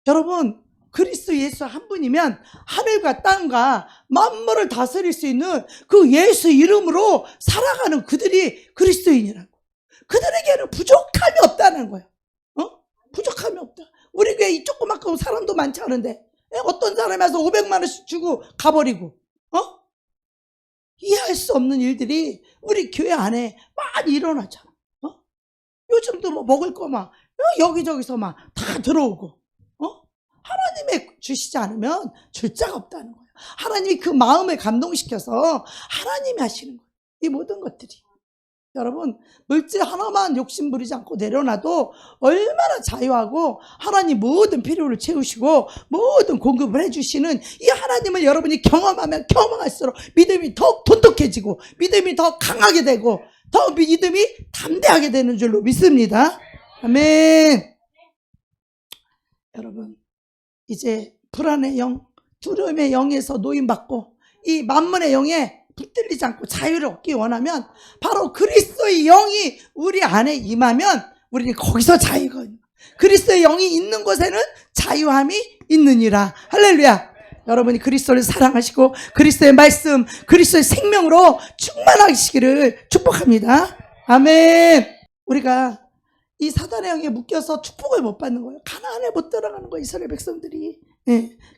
여러분, 그리스도 예수 한 분이면 하늘과 땅과 만물을 다스릴 수 있는 그 예수 이름으로 살아가는 그들이 그리스도인이라고. 그들에게는 부족함이 없다는 거예요. 부족함이 없다. 우리 교회 이 조그맣고 사람도 많지 않은데 어떤 사람이 와서 500만 원씩 주고 가버리고 이해할 수 없는 일들이 우리 교회 안에 많이 일어나잖아. 요즘도 뭐 먹을 거 막 여기저기서 막 다 들어오고. 하나님의 주시지 않으면 줄 자가 없다는 거예요. 하나님이 그 마음을 감동시켜서 하나님이 하시는 거예요. 이 모든 것들이. 여러분, 물질 하나만 욕심 부리지 않고 내려놔도 얼마나 자유하고 하나님 모든 필요를 채우시고 모든 공급을 해주시는 이 하나님을 여러분이 경험하면 경험할수록 믿음이 더 돈독해지고 믿음이 더 강하게 되고 더 믿음이 담대하게 되는 줄로 믿습니다. 아멘. 여러분, 이제 불안의 영, 두려움의 영에서 노임받고 이 만문의 영에 붙들리지 않고 자유를 얻기 원하면 바로 그리스도의 영이 우리 안에 임하면 우리는 거기서 자유가 있는, 그리스도의 영이 있는 곳에는 자유함이 있느니라. 할렐루야. 여러분이 그리스도를 사랑하시고 그리스도의 말씀, 그리스도의 생명으로 충만하시기를 축복합니다. 아멘. 우리가 이 사단의 영에 묶여서 축복을 못 받는 거예요. 가나안에 못 들어가는 거예요, 이스라엘 백성들이.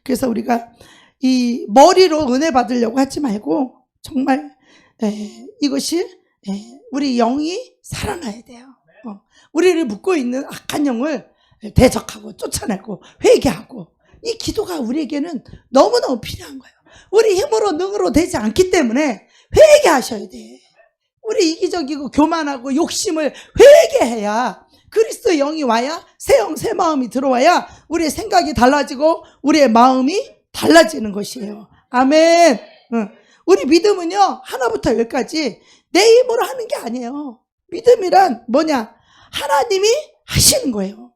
그래서 우리가 이 머리로 은혜 받으려고 하지 말고 정말 이것이 우리 영이 살아나야 돼요. 우리를 묶고 있는 악한 영을 대적하고 쫓아내고 회개하고, 이 기도가 우리에게는 너무너무 필요한 거예요. 우리 힘으로 능으로 되지 않기 때문에 회개하셔야 돼. 우리 이기적이고 교만하고 욕심을 회개해야 그리스도의 영이 와야 새 영, 새 마음이 들어와야 우리의 생각이 달라지고 우리의 마음이 달라지는 것이에요. 아멘. 우리 믿음은요, 하나부터 열까지 내 힘으로 하는 게 아니에요. 믿음이란 뭐냐? 하나님이 하시는 거예요.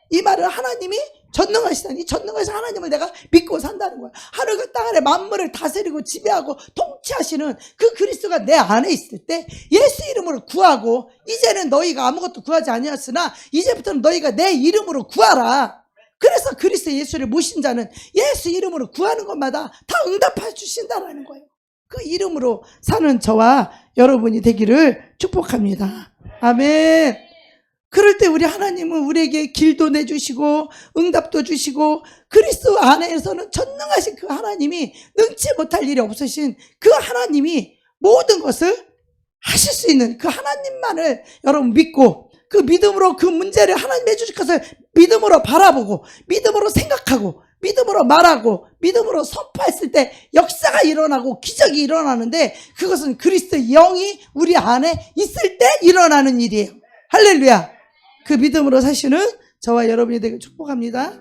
이 말은 하나님이 전능하시다니, 전능하신 하나님을 내가 믿고 산다는 거야. 하늘과 땅 아래 만물을 다스리고 지배하고 통치하시는 그 그리스도가 내 안에 있을 때 예수 이름으로 구하고, 이제는 너희가 아무것도 구하지 아니었으나 이제부터는 너희가 내 이름으로 구하라. 그래서 그리스도 예수를 모신 자는 예수 이름으로 구하는 것마다 다 응답해 주신다라는 거예요. 그 이름으로 사는 저와 여러분이 되기를 축복합니다. 아멘. 그럴 때 우리 하나님은 우리에게 길도 내주시고 응답도 주시고, 그리스도 안에서는 전능하신 그 하나님이, 능치 못할 일이 없으신 그 하나님이 모든 것을 하실 수 있는 그 하나님만을 여러분 믿고, 그 믿음으로 그 문제를 하나님 해주실 것을 믿음으로 바라보고, 믿음으로 생각하고, 믿음으로 말하고, 믿음으로 선포했을 때 역사가 일어나고 기적이 일어나는데, 그것은 그리스도의 영이 우리 안에 있을 때 일어나는 일이에요. 할렐루야. 그 믿음으로 사시는 저와 여러분이 되길 축복합니다.